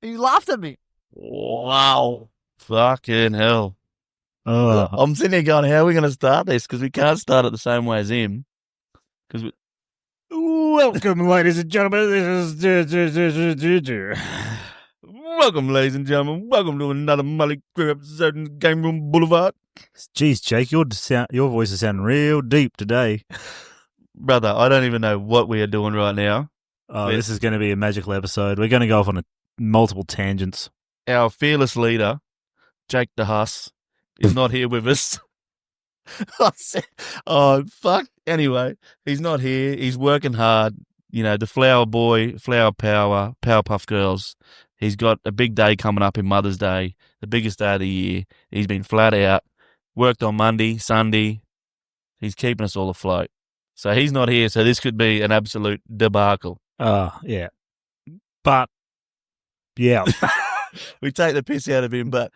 He laughed at me. Wow. Fucking hell. Oh. I'm sitting here going, how are we going to start this? Because we can't start it the same way as him. Because Welcome, ladies and gentlemen. welcome, ladies and gentlemen. Welcome to another Molly Crew episode in Game Room Boulevard. Jeez, Jake, your voice is sounding real deep today. Brother, I don't even know what we are doing right now. Oh, this is going to be a magical episode. We're going to go off on multiple tangents. Our fearless leader, Jake the Huss, is not here with us. Oh, fuck. Anyway, he's not here. He's working hard. You know, the flower boy, flower power, Powerpuff Girls. He's got a big day coming up in Mother's Day, the biggest day of the year. He's been flat out, worked on Monday, Sunday. He's keeping us all afloat. So he's not here, so this could be an absolute debacle. Yeah. But, yeah. We take the piss out of him, but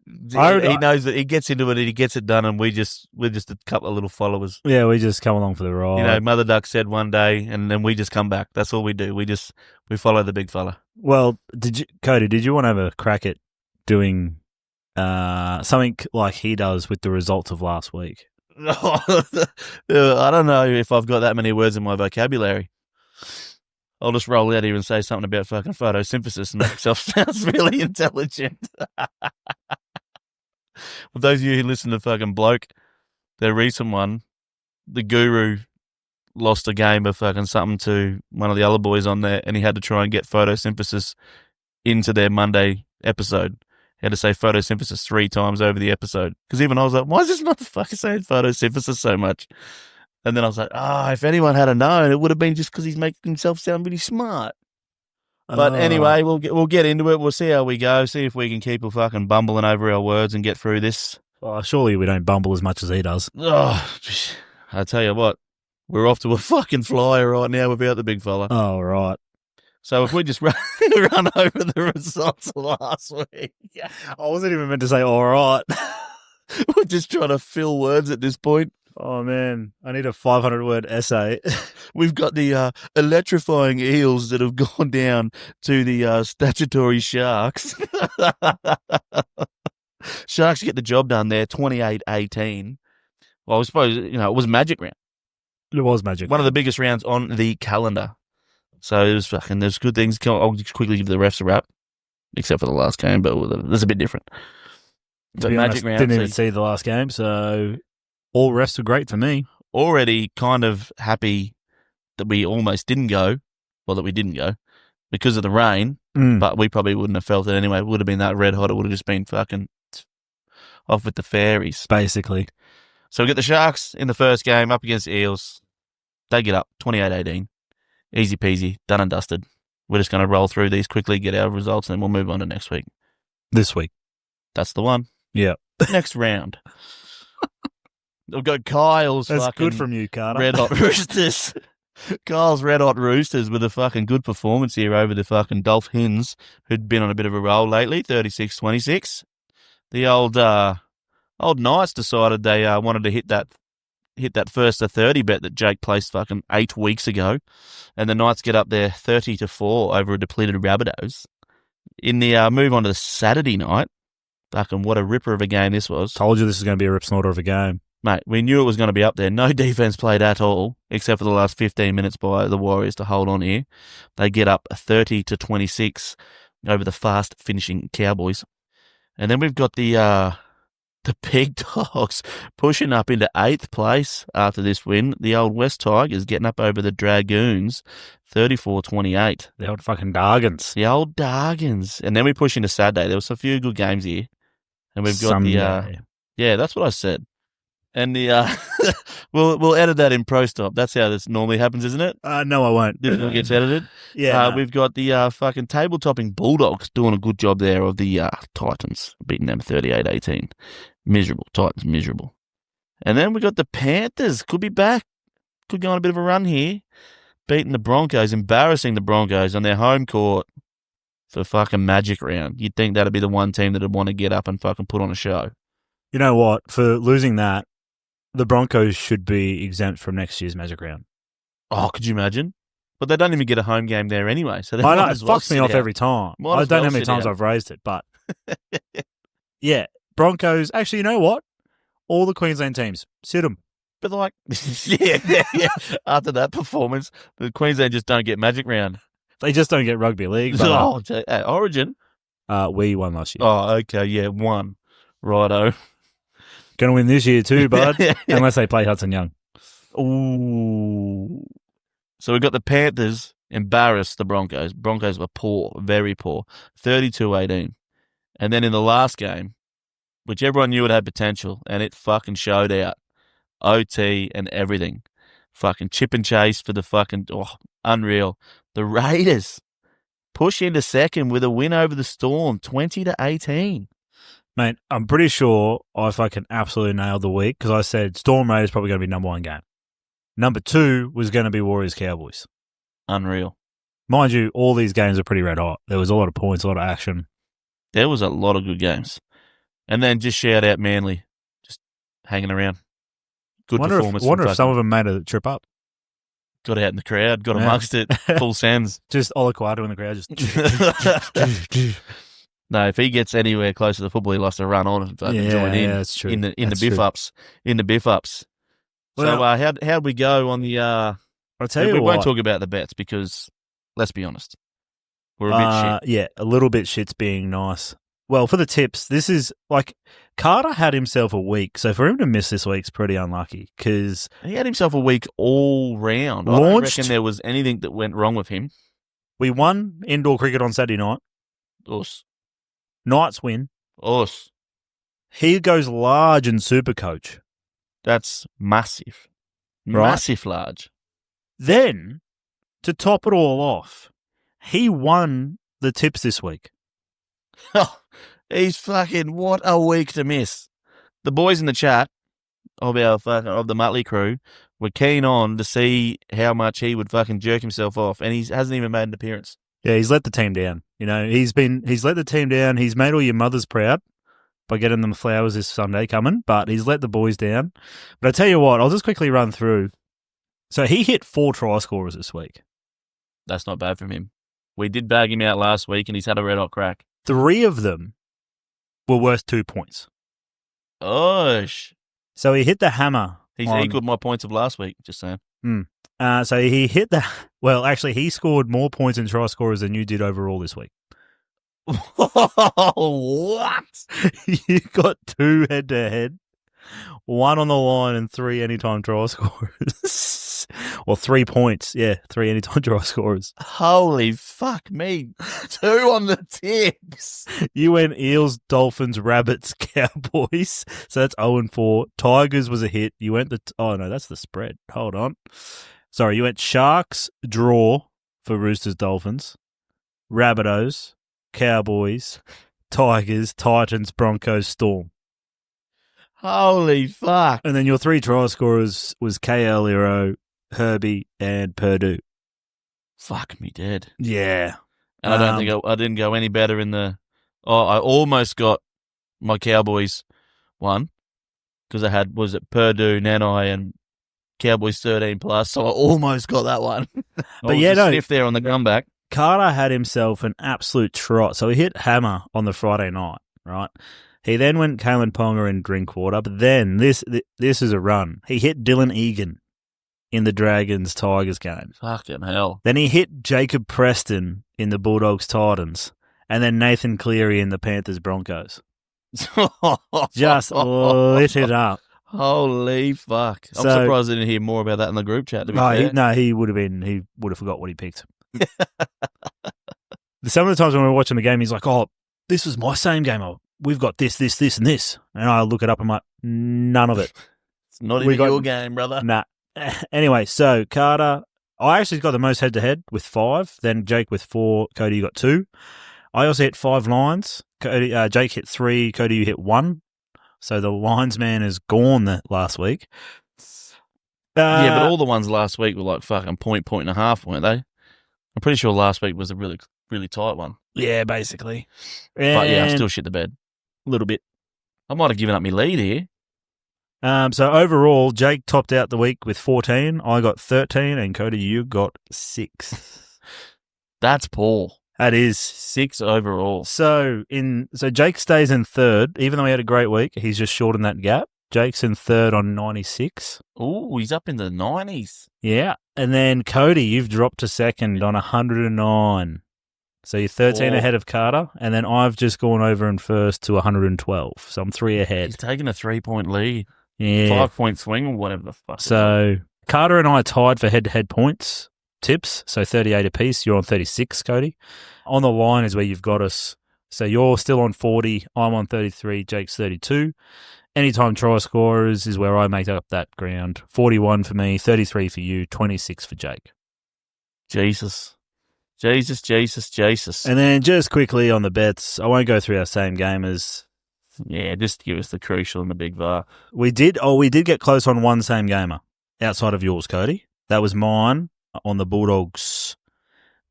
he knows that he gets into it and he gets it done, and we're just a couple of little followers. Yeah, we just come along for the ride. You know, Mother Duck said one day, and then we just come back. That's all we do. We follow the big fella. Well, Cody, did you want to have a crack at doing something like he does with the results of last week? I don't know if I've got that many words in my vocabulary. I'll just roll out here and say something about fucking photosynthesis and make myself sounds really intelligent. For those of you who listen to fucking Bloke, their recent one, the guru lost a game of fucking something to one of the other boys on there, and he had to try and get photosynthesis into their Monday episode. He had to say photosynthesis 3 times over the episode. Because even I was like, why is this motherfucker saying photosynthesis so much? And then I was like, if anyone had known, it would have been just because he's making himself sound really smart. But anyway, we'll get into it. We'll see how we go. See if we can keep fucking bumbling over our words and get through this. Oh, surely we don't bumble as much as he does. Oh, I tell you what, we're off to a fucking flyer right now without the big fella. Oh, right. So if we just run over the results of last week. I wasn't even meant to say all right. We're just trying to fill words at this point. Oh, man, I need a 500-word essay. We've got the electrifying eels that have gone down to the statutory sharks. Sharks get the job done there, 28-18. Well, I suppose, it was Magic Round. It was Magic. One of the biggest rounds on the calendar. So there's good things. I'll just quickly give the refs a wrap, except for the last game, but there's a bit different. But Magic Round. Didn't even see the last game, so all refs were great for me. Already kind of happy that we almost didn't go, that we didn't go because of the rain, but we probably wouldn't have felt it anyway. It would have been that red hot. It would have just been fucking off with the fairies. Basically. So we get the Sharks in the first game up against Eels. They get up 28-18. Easy peasy, done and dusted. We're just going to roll through these quickly, get our results, and then we'll move on to next week. This week. That's the one. Yeah. Next round. We've got Kyle's That's fucking good from you, Carter. Red Hot Roosters. Kyle's Red Hot Roosters with a fucking good performance here over the fucking Dolphins, who'd been on a bit of a roll lately, 36-26. The old Knights decided they wanted to hit that first to 30 bet that Jake placed fucking 8 weeks ago, and the Knights get up there 30-4 over a depleted Rabbitohs. In the move on to the Saturday night, fucking what a ripper of a game this was. Told you this is going to be a rip snorter of a game. Mate, we knew it was going to be up there. No defense played at all, except for the last 15 minutes by the Warriors to hold on here. They get up 30-26 over the fast-finishing Cowboys. And then we've got the Pig Dogs pushing up into 8th place after this win. The old West Tigers getting up over the Dragoons, 34-28. The old fucking Dargans. The old Dargans. And then we push into Saturday. There was a few good games here. And we've got Someday. yeah, that's what I said. And the we'll edit that in Pro Stop. That's how this normally happens, isn't it? No, I won't. This one gets edited. Yeah. We've got the fucking table-topping Bulldogs doing a good job there of the Titans, beating them 38-18. Miserable. Titans, miserable. And then we got the Panthers. Could be back. Could go on a bit of a run here. Beating the Broncos, embarrassing the Broncos on their home court for fucking Magic Round. You'd think that'd be the one team that'd want to get up and fucking put on a show. You know what? For losing that, the Broncos should be exempt from next year's Magic Round. Oh, could you imagine? But they don't even get a home game there anyway. So they I know, might it as well fucks me sit off out. every time. Might I as don't know well how many sit times out. I've raised it, but yeah, Broncos. Actually, you know what? All the Queensland teams, sit them. But like, yeah. After that performance, the Queensland just don't get Magic Round. They just don't get rugby league. But, Origin. we won last year. Oh, okay, yeah, one. Righto. Going to win this year too, bud. Unless they play Hudson Young. Ooh. So we've got the Panthers embarrassed the Broncos. Broncos were poor, very poor, 32-18. And then in the last game, which everyone knew it had potential, and it fucking showed out. OT and everything. Fucking chip and chase for the fucking, unreal. The Raiders push into second with a win over the Storm, 20-18. Mate, I'm pretty sure I fucking absolutely nailed the week because I said Storm Raiders probably going to be number 1 game. Number 2 was going to be Warriors Cowboys. Unreal. Mind you, all these games are pretty red hot. There was a lot of points, a lot of action. There was a lot of good games. And then just shout out Manly, just hanging around. Good performance. Wonder if some of them made a trip up. Got out in the crowd, got amongst it, full sends. Just Olaquato in the crowd, just... No, if he gets anywhere close to the football, he likes to run on and join in. Yeah, that's true. In the biff ups. In the biff ups. Well, So how'd we go on the I'll tell you we what. won't talk about the bets because let's be honest. We're a bit shit. Yeah, a little bit shit's being nice. Well, for the tips, this is like Carter had himself a week, so for him to miss this week's pretty unlucky because he had himself a week all round. I don't reckon there was anything that went wrong with him. We won indoor cricket on Saturday night. Us. Knights win. Us. He goes large in Supercoach. That's massive. Right? Massive large. Then, to top it all off, he won the tips this week. Oh, he's fucking, what a week to miss. The boys in the chat of the Muttley crew were keen on to see how much he would fucking jerk himself off, and he hasn't even made an appearance. Yeah, he's let the team down. You know, he's let the team down. He's made all your mothers proud by getting them flowers this Sunday coming, but he's let the boys down. But I tell you what, I'll just quickly run through. So he hit 4 try scorers this week. That's not bad from him. We did bag him out last week, and he's had a red hot crack. 3 of them were worth 2 points. Osh. So he hit the hammer. He's equaled my points of last week, just saying. So he hit actually, he scored more points in try scorers than you did overall this week. What? You got 2 head-to-head, 1 on the line, and 3 anytime try scorers. Or 3 points. Yeah, 3 anytime try scorers. Holy fuck me. 2 on the tips. You went Eels, Dolphins, Rabbits, Cowboys. So that's 0-4. Tigers was a hit. You went that's the spread. Hold on. Sorry, you went Sharks, draw for Roosters, Dolphins, Rabbitohs, Cowboys, Tigers, Titans, Broncos, Storm. Holy fuck. And then your 3 try scorers was KL Hero, Herbie, and Purdue. Fuck me dead. Yeah. And I don't think I didn't go any better in the... I almost got my Cowboys one because I had, was it Purdue, Nanai, and Cowboys 13 plus, so I almost got that one. But yeah, no. Sniff there on the comeback. Carter had himself an absolute trot. So he hit hammer on the Friday night, right? He then went Kalen Ponga and Drinkwater, but then this is a run. He hit Dylan Egan in the Dragons-Tigers game. Fucking hell. Then he hit Jacob Preston in the Bulldogs-Titans, and then Nathan Cleary in the Panthers-Broncos. Just lit it up. Holy fuck. I'm surprised I didn't hear more about that in the group chat, to be fair. He would have forgot what he picked. Some of the times when we're watching the game, he's like, oh, this was my same game. We've got this, and this. And I look it up, I'm like, none of it. It's not even your game, brother. Nah. Anyway, so Carter, I actually got the most head-to-head with 5, then Jake with 4, Cody, you got 2. I also hit 5 lines. Jake hit 3, Cody, you hit 1. So the lines man is gone that last week. Yeah, but all the ones last week were like fucking point and a half, weren't they? I'm pretty sure last week was a really, really tight one. Yeah, basically. But yeah, I still shit the bed. A little bit. I might have given up my lead here. So overall, Jake topped out the week with 14. I got 13, and Cody, you got 6. That's poor. That is 6 overall. So Jake stays in third, even though he had a great week. He's just shortened that gap. Jake's in third on 96. Oh, he's up in the 90s. Yeah. And then Cody, you've dropped to second on 109. So you're 13 ahead of Carter, and then I've just gone over in first to 112. So I'm 3 ahead. He's taking a 3-point lead. Yeah. 5-point swing or whatever the fuck. So Carter and I are tied for head-to-head points, tips, so 38 apiece. You're on 36, Cody. On the line is where you've got us. So you're still on 40, I'm on 33, Jake's 32. Anytime try scorers is where I make up that ground. 41 for me, 33 for you, 26 for Jake. Jesus. And then just quickly on the bets, I won't go through our same gamers. Yeah, just give us the crucial and the big VAR. We did get close on one same gamer outside of yours, Cody. That was mine on the Bulldogs,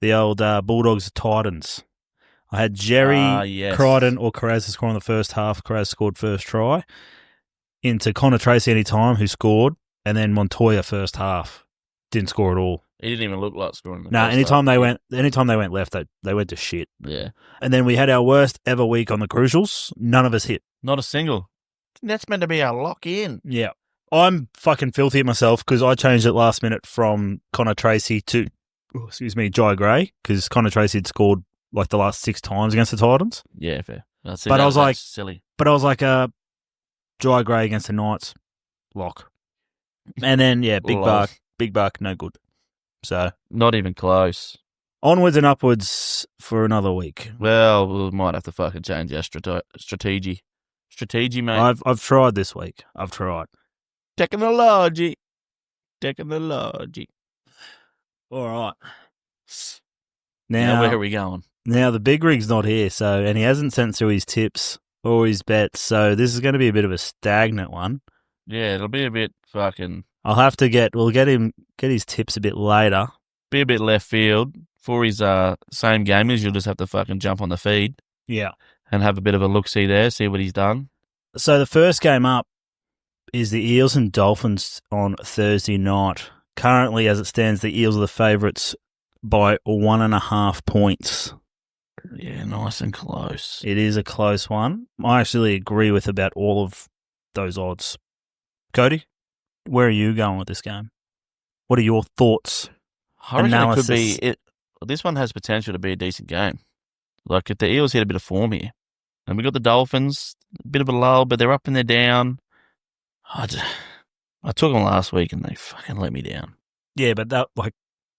the old Bulldogs Titans. I had Jerry, Crichton, or Carraz to score in the first half. Carraz scored first try. Into Connor Tracy anytime, who scored, and then Montoya first half. Didn't score at all. He didn't even look like scoring. Anytime they went left, they went to shit. Yeah. And then we had our worst ever week on the crucials. None of us hit. Not a single. That's meant to be our lock-in. Yeah. I'm fucking filthy at myself because I changed it last minute from Connor Tracy to, Jai Gray, because Connor Tracy had scored like the last 6 times against the Titans. Yeah, fair. That's silly. But I was like, Jai Gray against the Knights, lock. And then, big buck, no good. So not even close. Onwards and upwards for another week. Well, we might have to fucking change our strategy. Strategy, mate. I've tried this week. I've tried. Technology. All right. Now where are we going? Now the big rig's not here, and he hasn't sent through his tips or his bets, so this is going to be a bit of a stagnant one. Yeah, it'll be a bit fucking. We'll get his tips a bit later. Be a bit left field for his same gamers. You'll just have to fucking jump on the feed. Yeah. And have a bit of a look-see there, see what he's done. So the first game up is the Eels and Dolphins on Thursday night. Currently, as it stands, the Eels are the favourites by 1.5 points. Yeah, nice and close. It is a close one. I actually agree with about all of those odds. Cody, where are you going with this game? What are your thoughts? I reckon analysis? It could be. This one has potential to be a decent game. Like if the Eels hit a bit of form here, and we got the Dolphins, a bit of a lull, but they're up and they're down. I took them last week and they fucking let me down. Yeah, but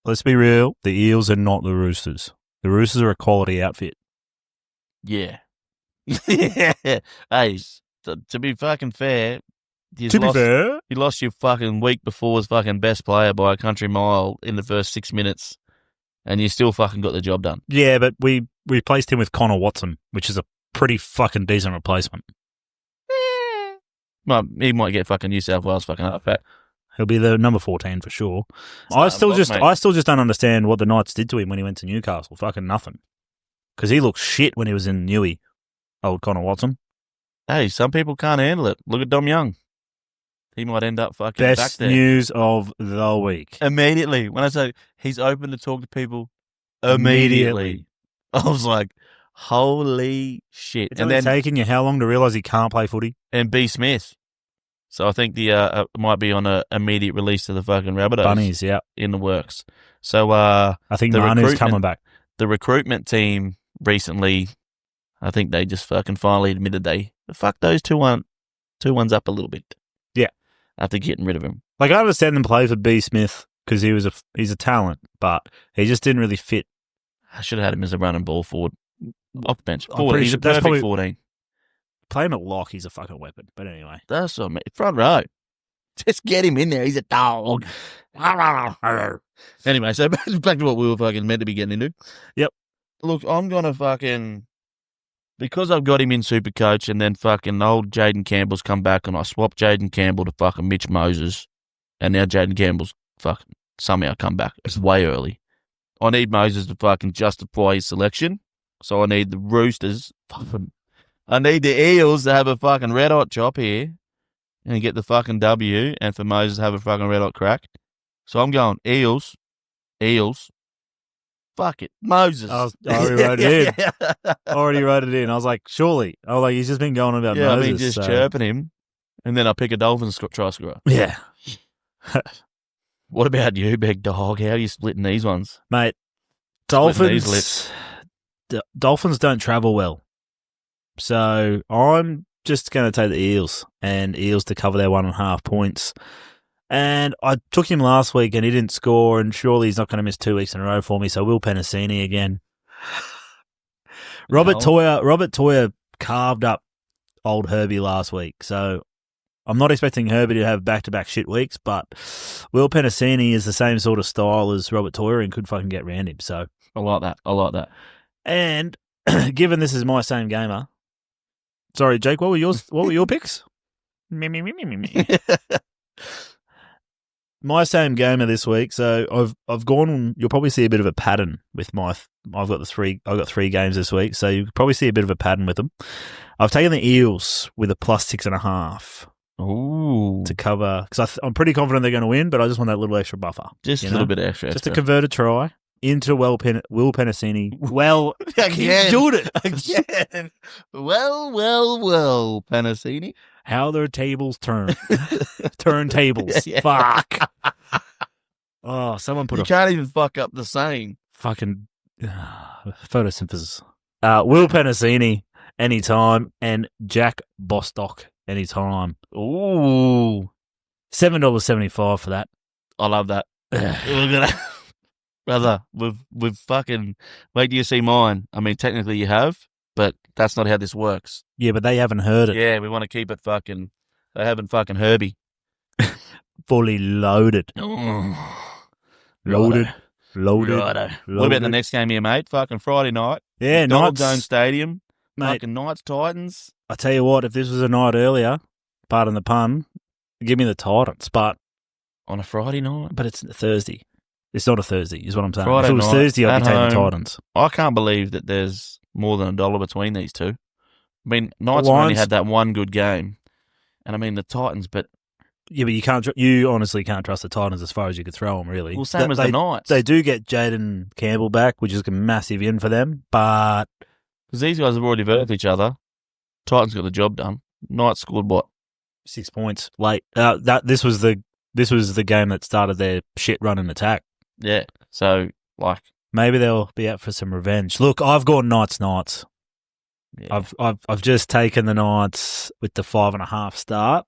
let's be real. The Eels are not the Roosters. The Roosters are a quality outfit. Yeah. Yeah. Hey, to be fucking fair, you lost your fucking week before as fucking best player by a country mile in the first 6 minutes, and you still fucking got the job done. Yeah, but we replaced him with Connor Watson, which is a pretty fucking decent replacement. Well, he might get fucking New South Wales fucking halfback. He'll be the number 14 for sure. I still just don't understand what the Knights did to him when he went to Newcastle. Fucking nothing. Because he looked shit when he was in Newey, old Connor Watson. Hey, some people can't handle it. Look at Dom Young. He might end up fucking back Best there. news of the week. Immediately. When I say he's open to talk to people, immediately. I was like, holy shit. It's only taking you how long to realise he can't play footy? And B. Smith. So I think the might be on an immediate release to the fucking Rabbitohs. Bunnies, yeah. In the works. So I think Manu's coming back. The recruitment team recently, I think they just fucking finally admitted they fucked those two ones up a little bit. Yeah. After getting rid of him. Like, I understand them play for B. Smith because he's a talent, but he just didn't really fit. I should have had him as a running ball forward. Off the bench. He's sure a perfect 14. Play him at lock, he's a fucking weapon. But anyway. That's what I mean. Front row. Just get him in there. He's a dog. Anyway, so back to what we were fucking meant to be getting into. Yep. Look, I'm going to fucking... Because I've got him in Supercoach and then fucking old Jaden Campbell's come back and I swapped Jaden Campbell to fucking Mitch Moses and now Jaden Campbell's fucking somehow come back. It's way early. I need Moses to fucking justify his selection. So I need the Roosters... I need the Eels to have a fucking red hot chop here and get the fucking W, and for Moses to have a fucking red hot crack. So I'm going Eels. Fuck it, Moses. I already wrote it in. Already wrote it in. I was like, surely. I was like, he's just been going on about Moses. I mean, just chirping him, and then I pick a Dolphins try scorer. Yeah. What about you, big dog? How are you splitting these ones? Mate, Dolphins don't travel well. So I'm just going to take the Eels to cover their 1.5 points. And I took him last week and he didn't score, and surely he's not going to miss 2 weeks in a row for me. So Will Penasini again. Robert Toya carved up old Herbie last week. So I'm not expecting Herbie to have back-to-back shit weeks, but Will Penasini is the same sort of style as Robert Toya and could fucking get round him. So I like that. And given this is my same gamer, sorry, Jake, what were your picks? Me. My same gamer this week, so I've gone. You'll probably see a bit of a pattern with my. I've got 3 games this week, so you probably see a bit of a pattern with them. I've taken the Eels with a +6.5. Ooh, to cover, because I'm pretty confident they're going to win, but I just want that little extra buffer, just a little bit extra, just to convert a try into Will Penasini. Well, again, doing it again. Well, Penasini. How their tables turn. Turntables. Yeah. Fuck. Oh, someone put you can't even fuck up the saying. Fucking photosynthesis. Will Penasini anytime, and Jack Bostock anytime. Ooh. $7.75 for that. I love that. We're gonna, brother, we've fucking, wait till you see mine. I mean, technically you have, but that's not how this works. Yeah, but they haven't heard it. Yeah, we want to keep it fucking, they haven't fucking Herbie. Fully loaded. Loaded. Righto. What about the next game here, mate? Fucking Friday night. Yeah, Donald Jones Stadium. Mate, fucking Knights, Titans. I tell you what, if this was a night earlier, pardon the pun, give me the Titans. But on a Friday night? But it's Thursday. It's not a Thursday, is what I'm saying. Friday if it was night, Thursday, I'd be taking the Titans. I can't believe that there's more than $1 between these two. I mean, Knights have only had that one good game. And I mean, the Titans, but... Yeah, but you honestly can't trust the Titans as far as you could throw them, really. Well, same as the Knights. They do get Jaden Campbell back, which is a massive in for them, but... Because these guys have already verted each other. Titans got the job done. Knights scored what? 6 points late. This was the game that started their shit run and attack. Yeah, so, like... Maybe they'll be out for some revenge. Look, I've gone Knights. Yeah. I've just taken the Knights with the 5.5 start.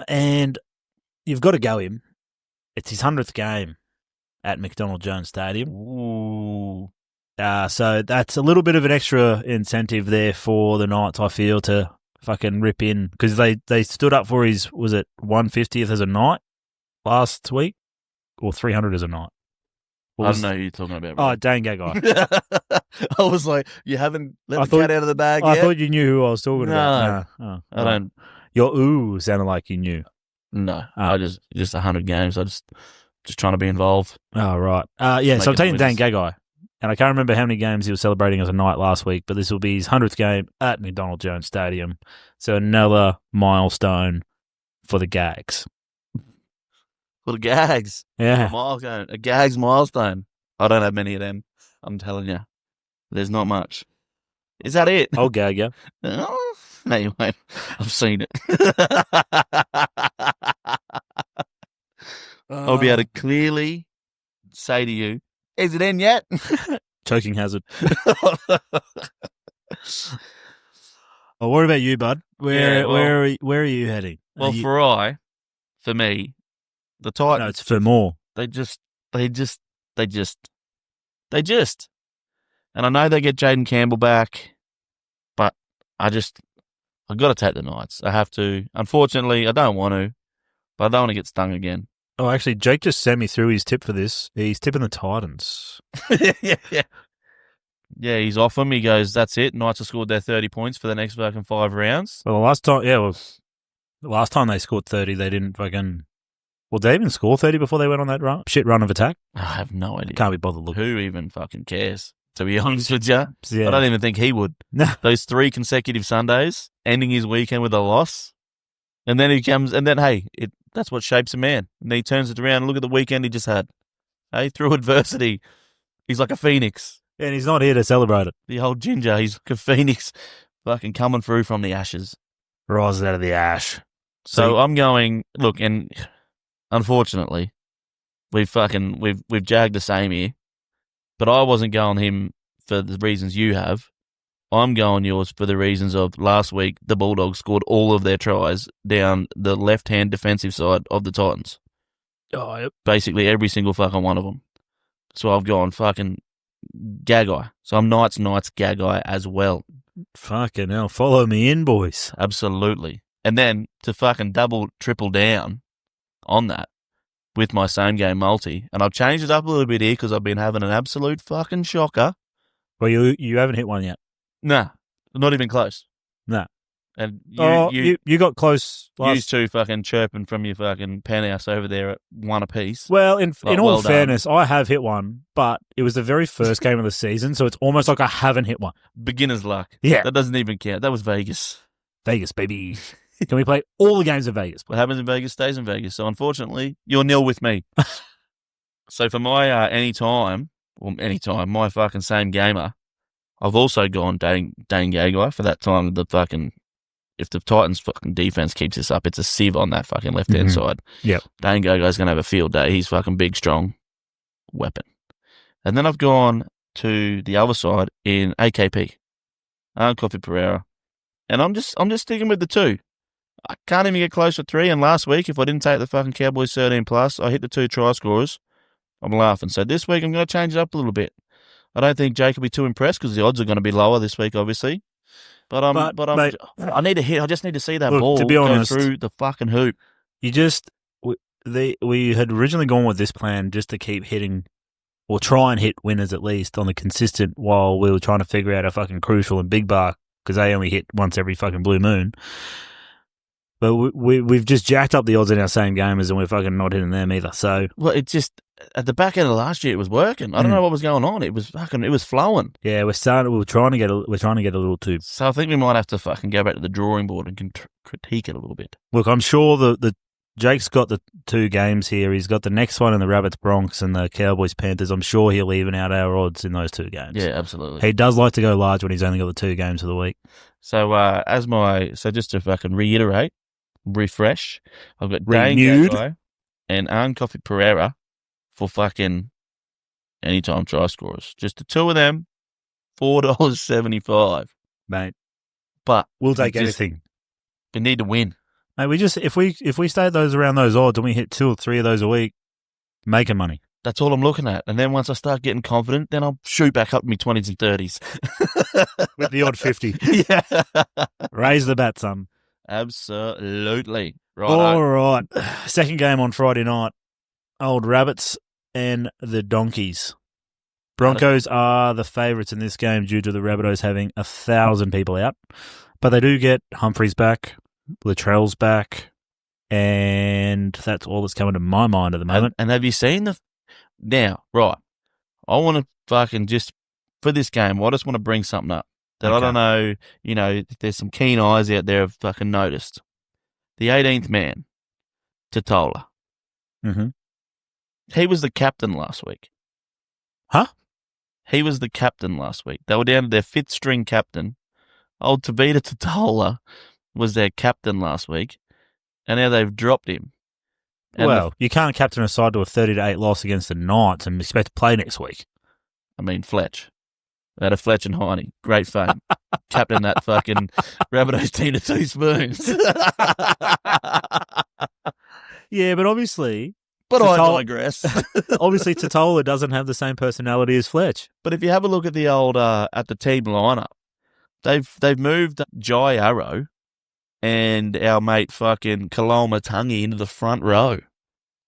And you've got to go him. It's his 100th game at McDonald Jones Stadium. Ooh. So that's a little bit of an extra incentive there for the Knights, I feel, to fucking rip in. Because they stood up for his, was it 150th as a Knight last week? Or 300 as a Knight? I don't know who you're talking about. Oh, Dane Gagai. I was like, you haven't let the cat out of the bag yet? I thought you knew who I was talking about. No. I don't. Your ooh sounded like you knew. No, I just 100 games. I just trying to be involved. Oh, right. Yeah, so I'm taking Dane Gagai. And I can't remember how many games he was celebrating as a Knight last week, but this will be his 100th game at McDonald Jones Stadium. So another milestone for the Gags. For the Gags. Yeah. A Gags milestone. I don't have many of them. I'm telling you. There's not much. Is that it? I'll gag you. Oh, no, you won't. I've seen it. I'll be able to clearly say to you, is it in yet? Choking hazard. Oh, what about you, bud? Where are you heading? Well, for me, the Titans. No, it's for more. They just. And I know they get Jaden Campbell back, but I've got to take the Knights. I have to. Unfortunately, I don't want to, but I don't want to get stung again. Oh, actually, Jake just sent me through his tip for this. He's tipping the Titans. Yeah, he's off them. He goes, that's it. Knights have scored their 30 points for the next fucking 5 rounds. Well, the last time they scored 30, they didn't fucking... Well, did they even score 30 before they went on that run of attack? I have no idea. Can't be bothered looking. Who even fucking cares, to be honest with you? Yeah. I don't even think he would. No. Those 3 consecutive Sundays, ending his weekend with a loss. And then he comes, and then, hey, that's what shapes a man. And then he turns it around and look at the weekend he just had. Hey, through adversity, he's like a phoenix. And he's not here to celebrate it. The old ginger, he's like a phoenix fucking coming through from the ashes. Rises out of the ash. So I'm going, look, and unfortunately, we've jagged the same here, but I wasn't going him for the reasons you have. I'm going yours for the reasons of last week, the Bulldogs scored all of their tries down the left-hand defensive side of the Titans. Oh, yep. Basically every single fucking one of them. So I've gone fucking Gagai. So I'm Knights, Gagai as well. Fucking hell. Follow me in, boys. Absolutely. And then to fucking triple down on that with my same game multi, and I've changed it up a little bit here because I've been having an absolute fucking shocker. Well, you haven't hit one yet. Nah, not even close. Nah. And you got close. Used to fucking chirping from your fucking penthouse over there at one apiece. Well, in all well fairness, I have hit one, but it was the very first game of the season, so it's almost like I haven't hit one. Beginner's luck. Yeah. That doesn't even count. That was Vegas. Vegas, baby. Can we play all the games in Vegas? What happens in Vegas stays in Vegas. So unfortunately, you're nil with me. So for my anytime, my fucking same gamer, I've also gone Dane Gagai for that time. If the Titans fucking defense keeps this up, it's a sieve on that fucking left-hand side. Yep. Dane Gagai's going to have a field day. He's fucking big, strong weapon. And then I've gone to the other side in AKP, Coffee Pereira. And I'm just sticking with the two. I can't even get close to three. And last week, if I didn't take the fucking Cowboys 13 plus, I hit the 2 try scorers. I'm laughing. So this week, I'm going to change it up a little bit. I don't think Jake will be too impressed because the odds are going to be lower this week, obviously. But mate, I need to hit. I just need to see that look, ball to be honest, go through the fucking hoop. We had originally gone with this plan just to keep hitting, or try and hit winners at least on the consistent while we were trying to figure out a fucking crucial and big bar because they only hit once every fucking blue moon. But we've just jacked up the odds in our same gamers and we're fucking not hitting them either. So it's just at the back end of last year it was working. I don't know what was going on. It was flowing. Yeah, we're trying to get a little too. So I think we might have to fucking go back to the drawing board and critique it a little bit. Look, I'm sure the Jake's got the 2 games here. He's got the next one in the Rabbits Bronx and the Cowboys Panthers. I'm sure he'll even out our odds in those 2 games. Yeah, absolutely. He does like to go large when he's only got the 2 games of the week. So just to fucking reiterate, refresh, I've got Dane Renewed Gagai and Coffee Pereira for fucking anytime try scorers. Just the 2 of them, $4.75. Mate. But we'll take anything. We need to win. Mate, if we stay around those odds and we hit 2 or 3 of those a week, making money. That's all I'm looking at. And then once I start getting confident, then I'll shoot back up to my 20s and 30s. With the odd 50. Yeah. Raise the bat, son. Absolutely. Right. All right. Second game on Friday night. Old Rabbits and the Donkeys. Broncos are the favourites in this game due to the Rabbitohs having 1,000 people out. But they do get Humphreys back, Latrell's back, and that's all that's coming to my mind at the moment. And have you seen now, right, I want to fucking just, for this game, I just want to bring something up that I don't know, if there's some keen eyes out there have fucking noticed. The 18th man, Totola. Mm-hmm. He was the captain last week. Huh? He was the captain last week. They were down to their 5th string captain. Old Tavita Totola was their captain last week, and now they've dropped him. And you can't captain a side to a 30-8 loss against the Knights and expect to play next week. I mean, Fletch. They had a Fletch and Heine. Great fame. Captain that fucking Rabbitohs team to 2 spoons. Yeah, but obviously... But I digress. Obviously, Totola doesn't have the same personality as Fletch. But if you have a look at the old at the team lineup, they've moved Jai Arrow and our mate fucking Kalamatangi into the front row.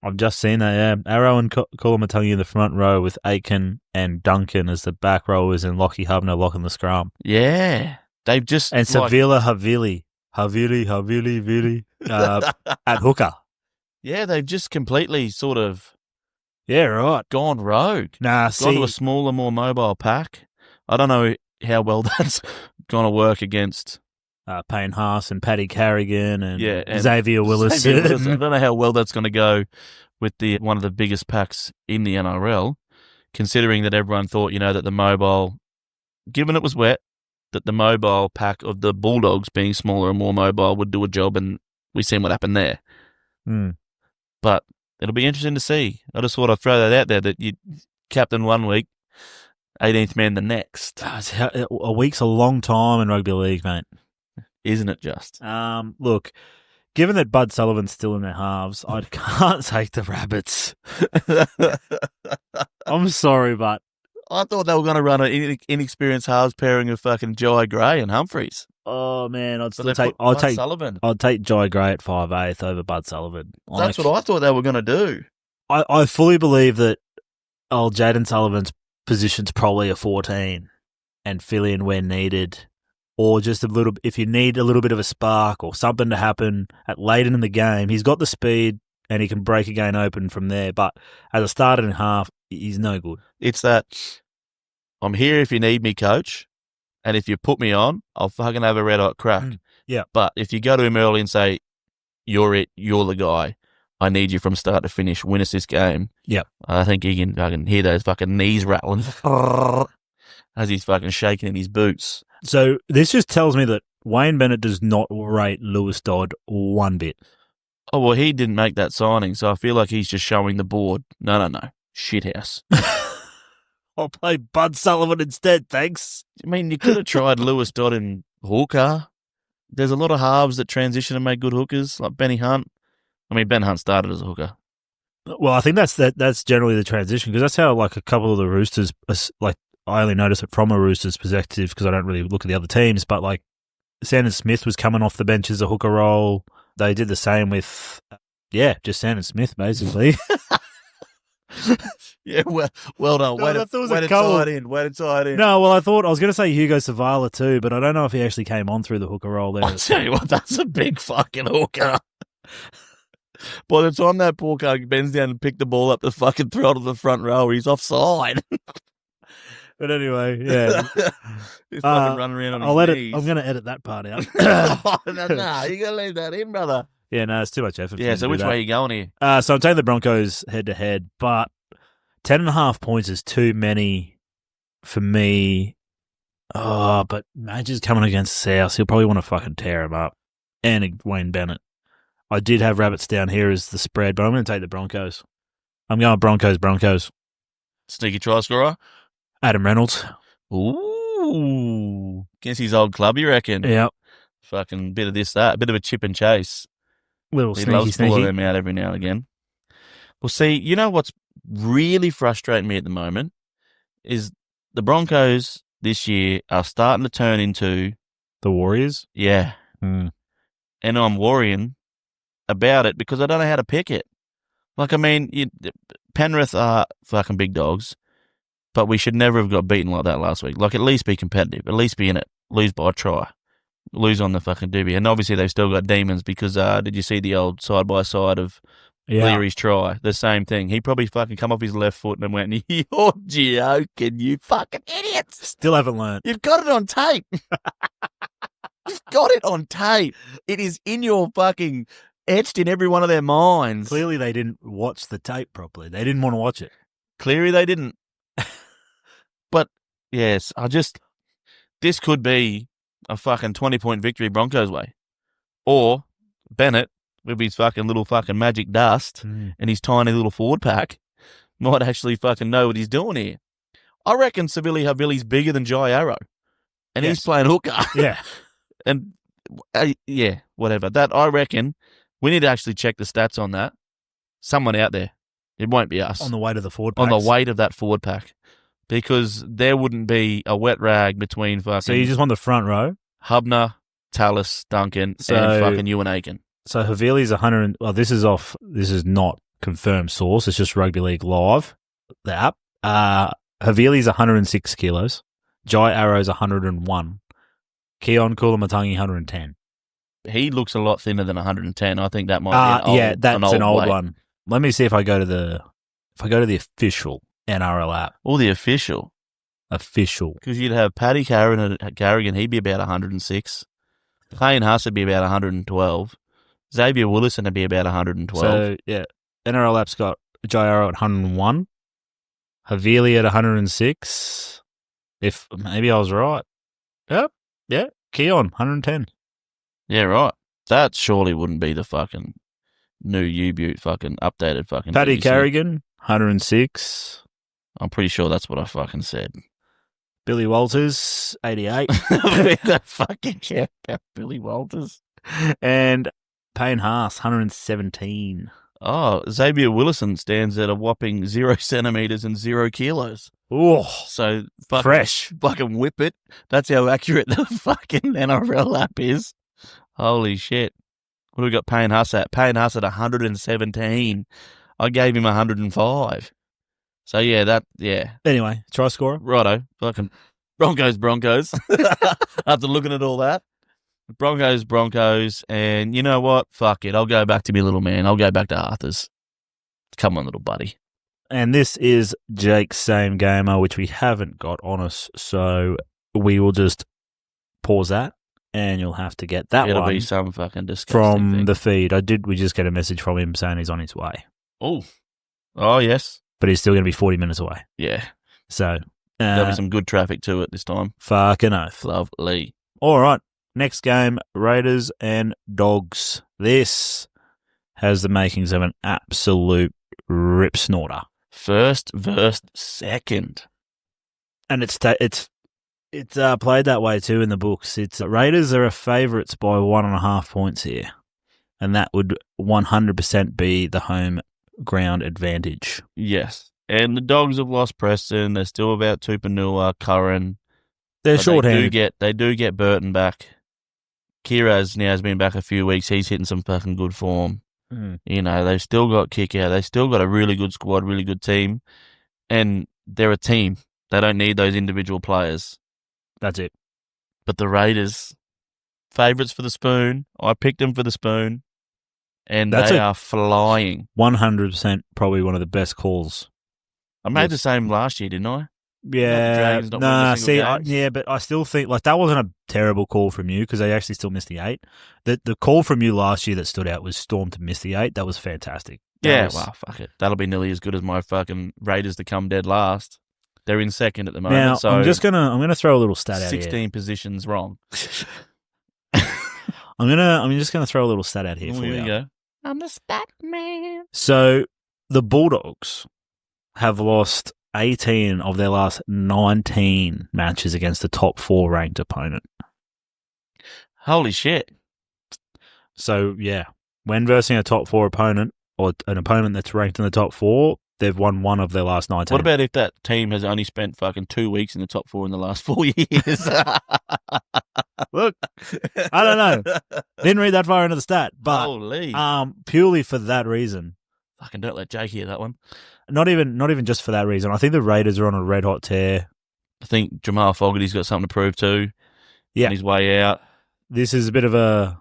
I've just seen that, yeah. Arrow and Kalamatangi in the front row with Aiken and Duncan as the back rowers and Lockie Hubner locking the scrum. Yeah. They've just... And Sevilla Havili at hooker. Yeah, they've just completely sort of... Yeah, right. Gone rogue. Gone to a smaller, more mobile pack. I don't know how well that's going to work against Payne Haas and Paddy Carrigan and, and Xavier Willis. Xavier Willis. I don't know how well that's going to go with one of the biggest packs in the NRL, considering that everyone thought, that the mobile, given it was wet, that the mobile pack of the Bulldogs being smaller and more mobile would do a job, and we've seen what happened there. But it'll be interesting to see. I just thought I'd throw that out there, that you captain one week, 18th man the next. A week's a long time in rugby league, mate. Isn't it just? Look, given that Bud Sullivan's still in their halves, I can't take the Rabbits. I'm sorry, but I thought they were going to run an inexperienced halves pairing of fucking Jai Gray and Humphreys. Oh man, I'd take Sullivan. I'd take Jai Gray at 5'8" over Bud Sullivan. That's what I thought they were going to do. I fully believe that old Jaden Sullivan's position's probably a 14 and fill in when needed, or just a little. If you need a little bit of a spark or something to happen at later in the game, he's got the speed and he can break a game open from there. But as a starter in half, he's no good. It's that I'm here if you need me, coach, and if you put me on, I'll fucking have a red-hot crack. Yeah. But if you go to him early and say, you're it, you're the guy, I need you from start to finish, win us this game. Yeah. I think I can hear those fucking knees rattling as he's fucking shaking in his boots. So this just tells me that Wayne Bennett does not rate Lewis Dodd one bit. Oh, well, he didn't make that signing, so I feel like he's just showing the board. No. Shithouse. I'll play Bud Sullivan instead, thanks. I mean, you could have tried Lewis Dodd in hooker. There's a lot of halves that transition and make good hookers, like Benny Hunt. I mean, Ben Hunt started as a hooker. Well, I think that's generally the transition, because that's how like a couple of the Roosters, like I only notice it from a Roosters perspective because I don't really look at the other teams, but like Sandon Smith was coming off the bench as a hooker role. They did the same with, just Sandon Smith basically. Yeah, well done. Way to tie it in. No, well, I was going to say Hugo Savala too, but I don't know if he actually came on through the hooker role there. I'll tell you what, that's a big fucking hooker. By the time that poor guy bends down and pick the ball up the fucking throat of the front row, he's offside. But anyway, yeah. He's fucking running around on his knees. I'm going to edit that part out. No, you got to leave that in, brother. Yeah, no, it's too much effort. Yeah, so which way are you going here? So I'm taking the Broncos head-to-head, but 10.5 points is too many for me. Oh, but Major's coming against South. He'll probably want to fucking tear him up. And Wayne Bennett. I did have Rabbits down here as the spread, but I'm going to take the Broncos. I'm going Broncos. Sneaky try scorer? Adam Reynolds. Ooh. Against his old club, you reckon? Yep. Fucking bit of this, that. A bit of a chip and chase. Little he sneaky, loves pulling them out every now and again. Well, see, you know what's really frustrating me at the moment is the Broncos this year are starting to turn into... The Warriors? Yeah. Mm. And I'm worrying about it because I don't know how to pick it. Like, I mean, Penrith are fucking big dogs, but we should never have got beaten like that last week. Like, at least be competitive. At least be in it. Lose by a try. Lose on the fucking doobie. And obviously they've still got demons because did you see the old side-by-side of Leary's try? The same thing. He probably fucking come off his left foot and went, you're joking, you fucking idiots. Still haven't learned. You've got it on tape. You've got it on tape. It is in your fucking... etched in every one of their minds. Clearly they didn't watch the tape properly. They didn't want to watch it. Clearly they didn't. But, yes, this could be a fucking 20-point victory Broncos way. Or Bennett, with his fucking little fucking magic dust and his tiny little forward pack, might actually fucking know what he's doing here. I reckon Savili Havili's bigger than Jai Arrow. And he's playing hooker. Yeah. And, whatever. That, I reckon... We need to actually check the stats on that. Someone out there. It won't be us. On the weight of the forward pack. On the weight of that forward pack. Because there wouldn't be a wet rag between fucking... So you just want the front row? Hubner, Tallis, Duncan, and fucking Ewan Aiken. So Havili's 100... Well, this is not confirmed source. It's just Rugby League Live, the app. Havili's 106 kilos. Jai Arrow's 101. Keon Kulamatangi 110. He looks a lot thinner than 110. I think that might be that's an old weight. one. Let me see if I go to the official NRL app. Or the official. Official. Because you'd have Paddy Carrigan, he'd be about 106. Payne Haas would be about 112. Xavier Willison would be about 112. So, yeah, NRL app's got Jairo at 101, Havili at 106. If maybe I was right. Yep, yeah, Keon, 110. Yeah, right. That surely wouldn't be the fucking new U-Butte fucking updated fucking Paddy BBC. Carrigan, 106. I'm pretty sure that's what I fucking said. Billy Walters, 88. That fucking yeah, Billy Walters. And Payne Haas, 117. Oh, Xavier Willison stands at a whopping 0 centimeters and 0 kilos. Oh, So fucking, fresh. Fucking whip it. That's how accurate the fucking NRL app is. Holy shit. What do we got Payne Haas at? Payne Haas at 117. I gave him 105. So yeah. Anyway, try scorer. Righto. Fucking Broncos. After looking at all that. Broncos, and you know what? Fuck it. I'll go back to me little man. I'll go back to Arthur's. Come on, little buddy. And this is Jake's same gamer, which we haven't got on us, so we will just pause that, and you'll have to get that It'll one be some fucking disgusting from thing. the feed. We just get a message from him saying he's on his way, Oh, yes. but he's still going to be 40 minutes away. Yeah. So, There'll be some good traffic to it this time. fucking oath. Lovely. All right, next game, Raiders and Dogs. This has the makings of an absolute rip snorter. First verse second. And it's played that way too in the books. It's Raiders are favourites by 1.5 points here, and that would 100% be the home ground advantage. Yes. And the Dogs have lost Preston. They're still about Tupanua, Curran. They're But short-handed. They do get Burton back. Kiraz now has been back a few weeks. He's hitting some fucking good form. Mm. You know, they've still got kick out. They've still got a really good squad, really good team. And they're a team. They don't need those individual players. That's it. But the Raiders, favourites for the spoon. I picked them for the spoon. And they are flying. 100% probably one of the best calls. I made the same last year, didn't I? Yeah, Dragons not winning a single game. but I still think that wasn't a terrible call from you because they actually still missed the 8. The call from you last year that stood out was Storm to miss the 8. That was fantastic. Well, fuck it. That'll be nearly as good as my fucking Raiders to come dead last. They're in second at the moment. Now, so I'm gonna throw a little stat out 16 here. positions wrong. I'm just gonna throw a little stat out here for Here you. we go. I'm the stat man. So the Bulldogs have lost 18 of their last 19 matches against a top 4 ranked opponent. Holy shit. So, yeah, when versing a top 4 opponent or an opponent that's ranked in the top 4, they've won 1 of their last 19. What about if that team has only spent fucking 2 weeks in the top 4 in the last 4 years? Look, I don't know. Didn't read that far into the stat, but Holy. purely for that reason. Fucking don't let Jake hear that one. Not even just for that reason. I think the Raiders are on a red hot tear. I think Jamal Fogarty's got something to prove too. Yeah. On his way out. This is a bit of a...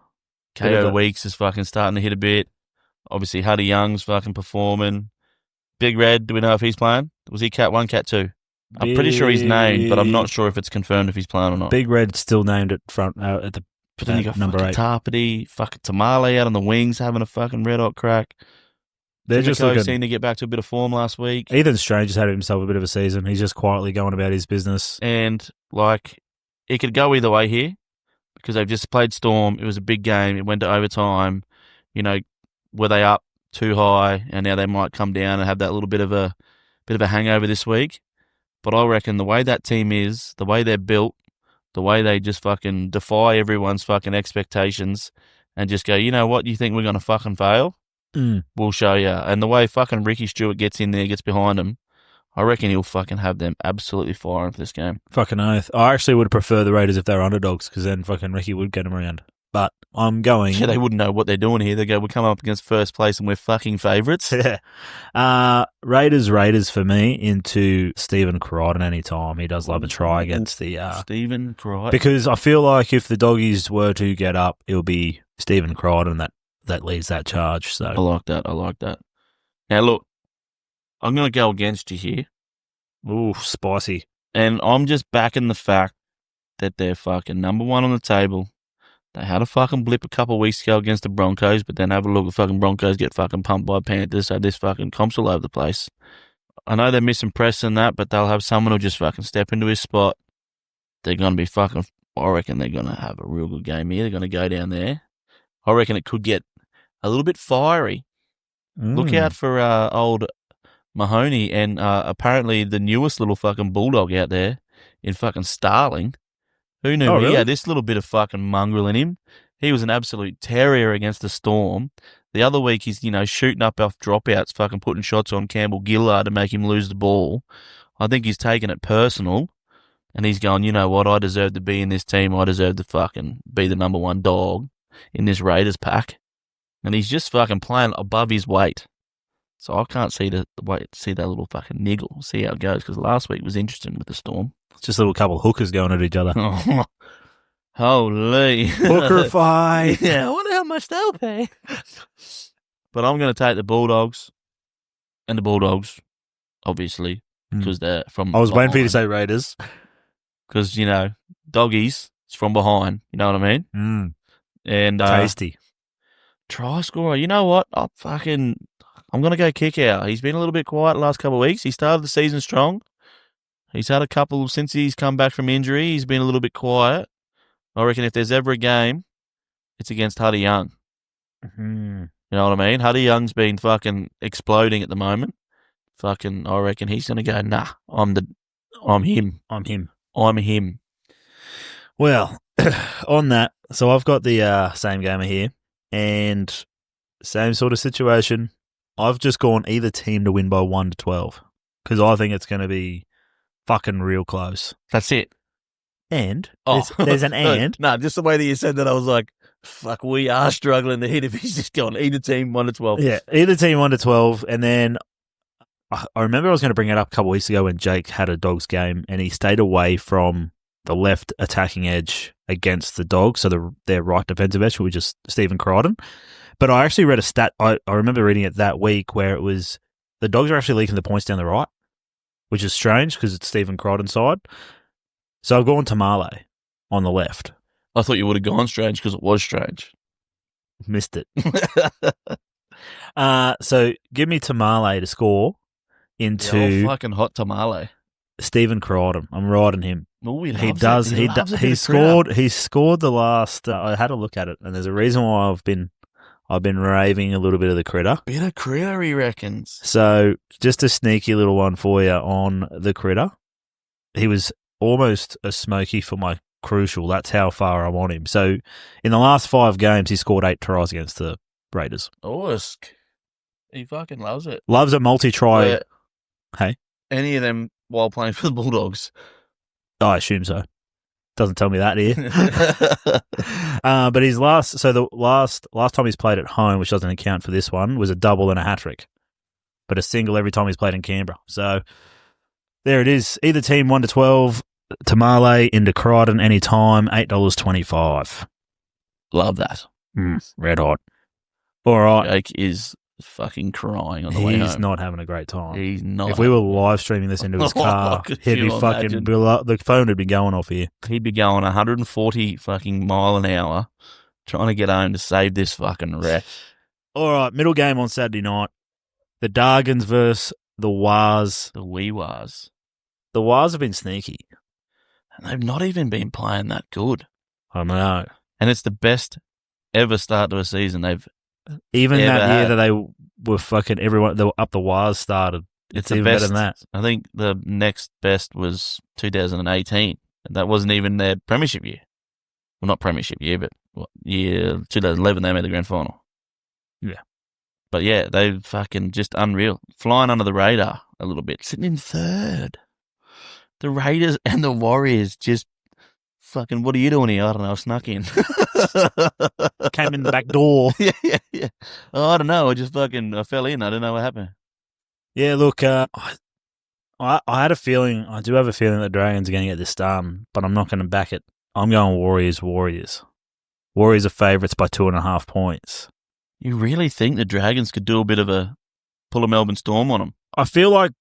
KO Weeks is fucking starting to hit a bit. Obviously, Huddy Young's fucking performing. Big Red, do we know if he's playing? Was he Cat 1, Cat 2? I'm pretty sure he's named, but I'm not sure if it's confirmed if he's playing or not. Big Red's still named at front at the But then you got number fucking 8. Tarpedy, fucking Tamale out on the wings having a fucking red hot crack. They're just Timoko looking... seemed to get back to a bit of form last week. Ethan Strange has had himself a bit of a season. He's just quietly going about his business. And, like, it could go either way here because they've just played Storm. It was a big game. It went to overtime. You know, were they up too high and now they might come down and have that little bit of a hangover this week? But I reckon the way that team is, the way they're built, the way they just fucking defy everyone's fucking expectations and just go, you know what, you think we're going to fucking fail? We'll show you. And the way fucking Ricky Stewart gets in there, gets behind him, I reckon he'll fucking have them absolutely firing for this game. Fucking oath. I actually would prefer the Raiders if they were underdogs because then fucking Ricky would get them around. But I'm going... Yeah, they wouldn't know what they're doing here. They go, we're coming up against first place and we're fucking favourites. Yeah. Raiders for me into Stephen Crichton any time. He does love a try against the... Stephen Crichton. Because I feel like if the Doggies were to get up, it'll be Stephen Crichton that leads that charge. So I like that. Now, look, I'm going to go against you here. Ooh, spicy. And I'm just backing the fact that they're fucking number 1 on the table. They had a fucking blip a couple of weeks ago against the Broncos, but then have a look at fucking Broncos get fucking pumped by Panthers, so this fucking comp's all over the place. I know they're missing Press and that, but they'll have someone who'll just fucking step into his spot. They're going to be fucking, I reckon they're going to have a real good game here. They're going to go down there. I reckon it could get a little bit fiery. Look out for old Mahoney and apparently the newest little fucking bulldog out there in fucking Starling. Who knew really? He had this little bit of fucking mongrel in him? He was an absolute terrier against the Storm. The other week he's, shooting up off dropouts, fucking putting shots on Campbell Gillard to make him lose the ball. I think he's taking it personal and he's going, you know what, I deserve to be in this team. I deserve to fucking be the number one dog in this Raiders pack. And he's just fucking playing above his weight. So I can't see that little fucking niggle, see how it goes, because last week was interesting with the Storm. It's just a little couple of hookers going at each other. Holy. Hooker fight. Yeah, I wonder how much they'll pay. But I'm going to take the Bulldogs. And the Bulldogs, obviously, because they're from I was behind. waiting for you to say Raiders. Because, doggies, it's from behind. You know what I mean? And tasty. Try scorer. You know what? I'm going to go kick out. He's been a little bit quiet the last couple of weeks. He started the season strong. He's had a couple since he's come back from injury. He's been a little bit quiet. I reckon if there's ever a game, it's against Huddy Young. Mm-hmm. You know what I mean? Huddy Young's been fucking exploding at the moment. Fucking, I reckon he's going to go, nah, I'm him. I'm him. Well, on that, so I've got the same gamer here and same sort of situation. I've just gone either team to win by 1-12 because I think it's going to be fucking real close. That's it. And there's an and. No, just the way that you said that, I was like, fuck, we are struggling to hit if he's just gone either team 1-12. Yeah, either team 1-12. And then I remember I was going to bring it up a couple of weeks ago when Jake had a Dogs game and he stayed away from the left attacking edge against the Dogs, so their right defensive edge, which is Stephen Crichton. But I actually read a stat, I remember reading it that week where it was the Dogs are actually leaking the points down the right, which is strange because it's Stephen Crichton's side. So I've gone to Marley on the left. I thought you would have gone strange because it was strange. Missed it. So give me Tamale to score into fucking hot Tamale. Stephen Crichton. I'm riding him. Oh, he does. He scored. He scored the last. I had a look at it, and there's a reason why I've been raving a little bit of the critter. Bit of critter, he reckons. So just a sneaky little one for you on the critter. He was almost a smoky for my crucial. That's how far I'm on him. So in the last 5 games, he scored 8 tries against the Raiders. He fucking loves it. Loves a multi-try. Hey? Any of them while playing for the Bulldogs? I assume so. Doesn't tell me that here. But his last time he's played at home, which doesn't account for this one, was a double and a hat-trick. But a single every time he's played in Canberra. So there it is. Either team 1-12, Tamale into Crichton anytime, $8.25. Love that. Red hot. All right. Jake is fucking crying on the way home. He's not having a great time. He's not. If we were live streaming this into his car, he'd be fucking, the phone would be going off here. He'd be going 140 fucking mile an hour trying to get home to save this fucking wreck. All right, middle game on Saturday night. The Dargans versus the Wars. The wee Wars. The Wars have been sneaky. And they've not even been playing that good. I know. And it's the best ever start to a season they've even ever that year had. that they were fucking everyone, they were up the Wars started. It's even better than that. I think the next best was 2018. And that wasn't even their premiership year. Well, not premiership year, but year 2011 they made the grand final. Yeah. But yeah, they fucking just unreal. Flying under the radar a little bit. Sitting in third. The Raiders and the Warriors just fucking, what are you doing here? I don't know, I snuck in. Came in the back door. Yeah. Oh, I don't know, I fell in. I don't know what happened. Yeah, look, I had a feeling, I do have a feeling that Dragons are going to get this done, but I'm not going to back it. I'm going Warriors. Warriors are favourites by 2.5 points. You really think the Dragons could do a bit of pull a Melbourne Storm on them? I feel like,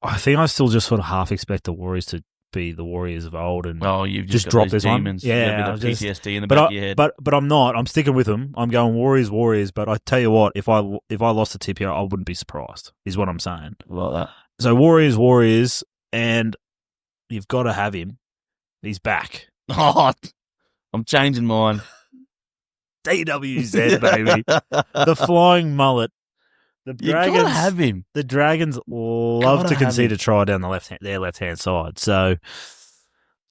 I think I still just sort of half expect the Warriors to be the Warriors of old and Oh, you've just got drop those this demons. one. Yeah, You've got I've the just- PTSD in the back of your head. but I'm not. I'm sticking with them. I'm going Warriors. But I tell you what, if I lost a tip here, I wouldn't be surprised. Is what I'm saying. Like that. So Warriors, and you've got to have him. He's back. Oh, I'm changing mine. DWZ, baby. The flying mullet. The You Dragons gotta have him. The Dragons love Gotta to have concede him. a try down their left hand side. So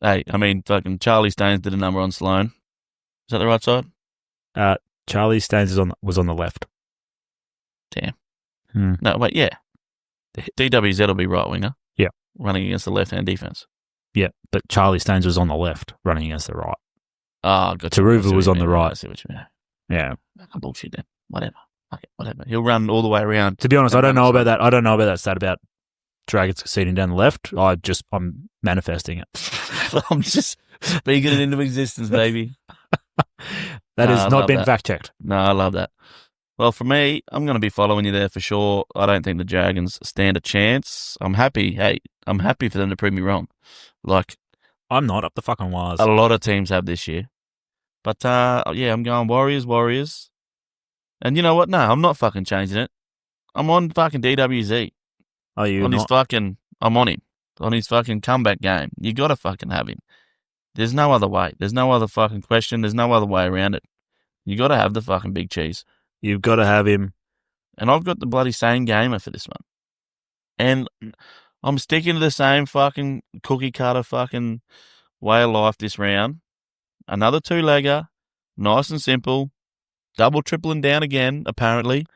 Hey, I mean, fucking Charlie Staines did a number on Sloan. Is that the right side? Charlie Staines was on the left. Damn. Hmm. No, wait, yeah. DWZ will be right winger. Yeah. Running against the left hand defense. Yeah, but Charlie Staines was on the left, running against the right. Oh, gotcha. Taruva was on the right. I see what you mean. Yeah. Bullshit then. Whatever. Okay, whatever. He'll run all the way around. To be honest, I don't know about that. I don't know about that stat about Dragons conceding down the left. I'm manifesting it. I'm just speaking it into existence, baby. That has I not love been that. fact checked. No, I love that. Well, for me, I'm going to be following you there for sure. I don't think the Dragons stand a chance. I'm happy. Hey, I'm happy for them to prove me wrong. Like I'm not up the fucking wires. a lot of teams have this year. But, yeah, I'm going Warriors. And you know what? No, I'm not fucking changing it. I'm on fucking DWZ. Are you on his not? fucking, I'm on him. On his fucking comeback game. You got to fucking have him. There's no other way. There's no other fucking question. There's no other way around it. You got to have the fucking big cheese. You've got to have him. And I've got the bloody same gamer for this one. And I'm sticking to the same fucking cookie cutter fucking way of life this round. Another two-legger. Nice and simple. Double tripling down again, apparently.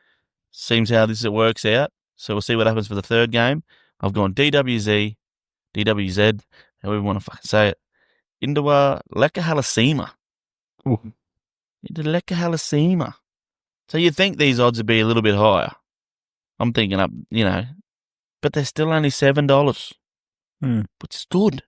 Seems how this works out. So we'll see what happens for the third game. I've gone DWZ, however you want to fucking say it, into Leka Halasima. Into Leka Halasima. So you think these odds would be a little bit higher. I'm thinking up, but they're still only $7. Which is good.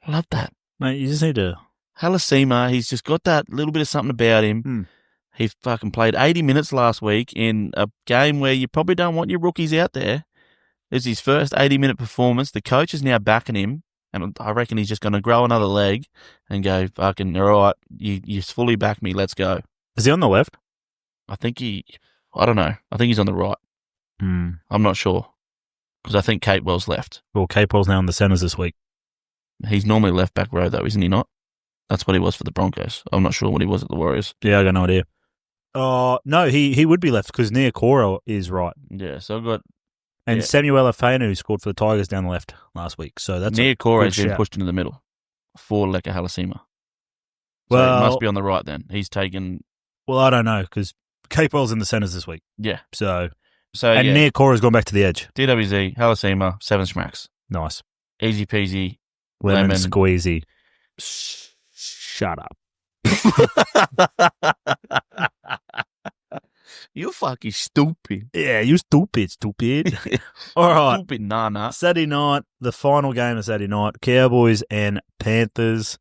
I love that. Mate, you just need to... Halasima, he's just got that little bit of something about him. He fucking played 80 minutes last week in a game where you probably don't want your rookies out there. It's his first 80-minute performance. The coach is now backing him, and I reckon he's just going to grow another leg and go, fucking, all right, you fully back me, let's go. Is he on the left? I don't know. I think he's on the right. I'm not sure. Because I think Capewell's left. Well, Capewell's now in the centres this week. He's normally left back row, though, isn't he not? That's what he was for the Broncos. I'm not sure what he was at the Warriors. Yeah, I got no idea. No, he would be left because Niokoro is right. Yeah, so I've got... And Samuel Afenu scored for the Tigers down the left last week. So that's Niokoro has good been shout. pushed into the middle for Leka Halasima. So Well- he must be on the right then. He's taken... Well, I don't know because Capewell's in the centres this week. Yeah. So And Niokoro's gone back to the edge. DWZ, Halasima, 7 schmacks. Nice. Easy peasy. Lemon Lemon. squeezy. Shut up. You're fucking stupid. Yeah, you stupid. All right. Stupid nana. Saturday night, the final game of Saturday night, Cowboys and Panthers.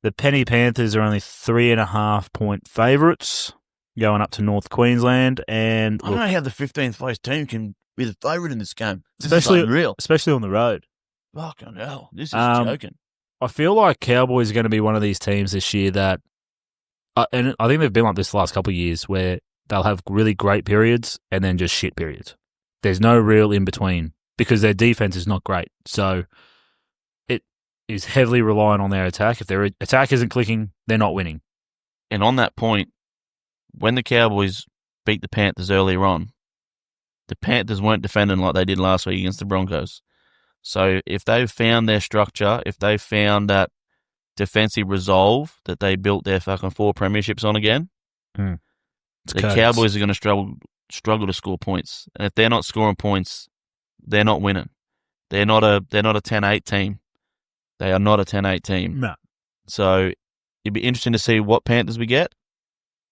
The Penny Panthers are only 3.5 point favourites going up to North Queensland. And I don't know how the 15th place team can be the favourite in this game. This Especially- is unreal. especially on the road. Fucking hell. This is joking. I feel like Cowboys are going to be one of these teams this year that, and I think they've been like this the last couple of years, where they'll have really great periods and then just shit periods. There's no real in between because their defense is not great. So it is heavily reliant on their attack. If their attack isn't clicking, they're not winning. And on that point, when the Cowboys beat the Panthers earlier on, the Panthers weren't defending like they did last week against the Broncos. So if they've found their structure, if they've found that defensive resolve that they built their fucking 4 premierships on again, the Cowboys are going to struggle to score points. And if they're not scoring points, they're not winning. They're not a 10-8 team. They are not a 10-8 team. No. So it'd be interesting to see what Panthers we get.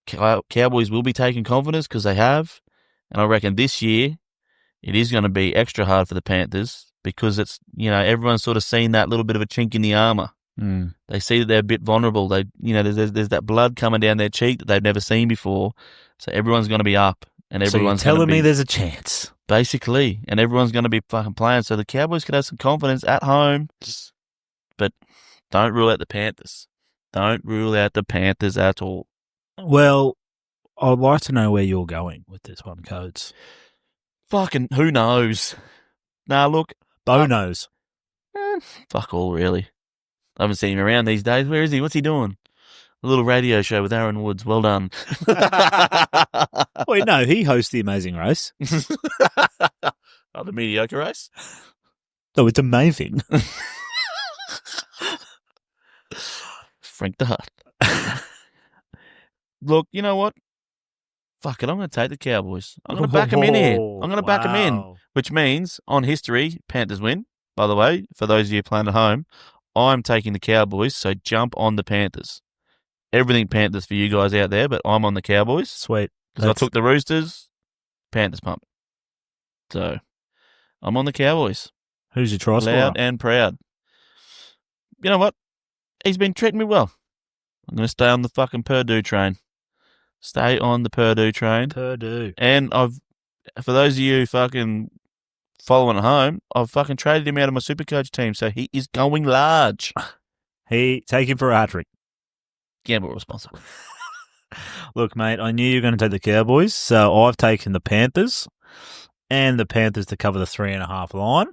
Cowboys will be taking confidence because they have. And I reckon this year it is going to be extra hard for the Panthers because it's, everyone's sort of seen that little bit of a chink in the armour. They see that they're a bit vulnerable. They, there's that blood coming down their cheek that they've never seen before. So everyone's going to be up, and everyone's so you're telling me there's a chance, basically, and everyone's going to be fucking playing. So the Cowboys could have some confidence at home but don't rule out the Panthers. Don't rule out the Panthers at all. Well, I'd like to know where you're going with this one, Codes. Fucking who knows? Nah, look, Bonos. fuck all, really. I haven't seen him around these days. Where is he? What's he doing? A little radio show with Aaron Woods. Well done. Wait, no, he hosts the Amazing Race. Oh, the mediocre race? No, it's amazing. Frank the Hut. Look, you know what? Fuck it, I'm going to take the Cowboys. I'm going to back them in here. I'm going to back them in, which means on history, Panthers win. By the way, for those of you playing at home, I'm taking the Cowboys, so jump on the Panthers. Everything Panthers for you guys out there, but I'm on the Cowboys. Sweet. Because I took the Roosters, Panthers pump. So, I'm on the Cowboys. Who's your try scorer? Loud and proud. You know what? He's been treating me well. I'm going to stay on the fucking Purdue train. Stay on the Purdue train. Purdue. And for those of you fucking following at home, I've fucking traded him out of my Supercoach team, so he is going large. Take him for a hat-trick. Gamble responsibly. Look, mate, I knew you were going to take the Cowboys, so I've taken the Panthers and the Panthers to cover the 3.5 line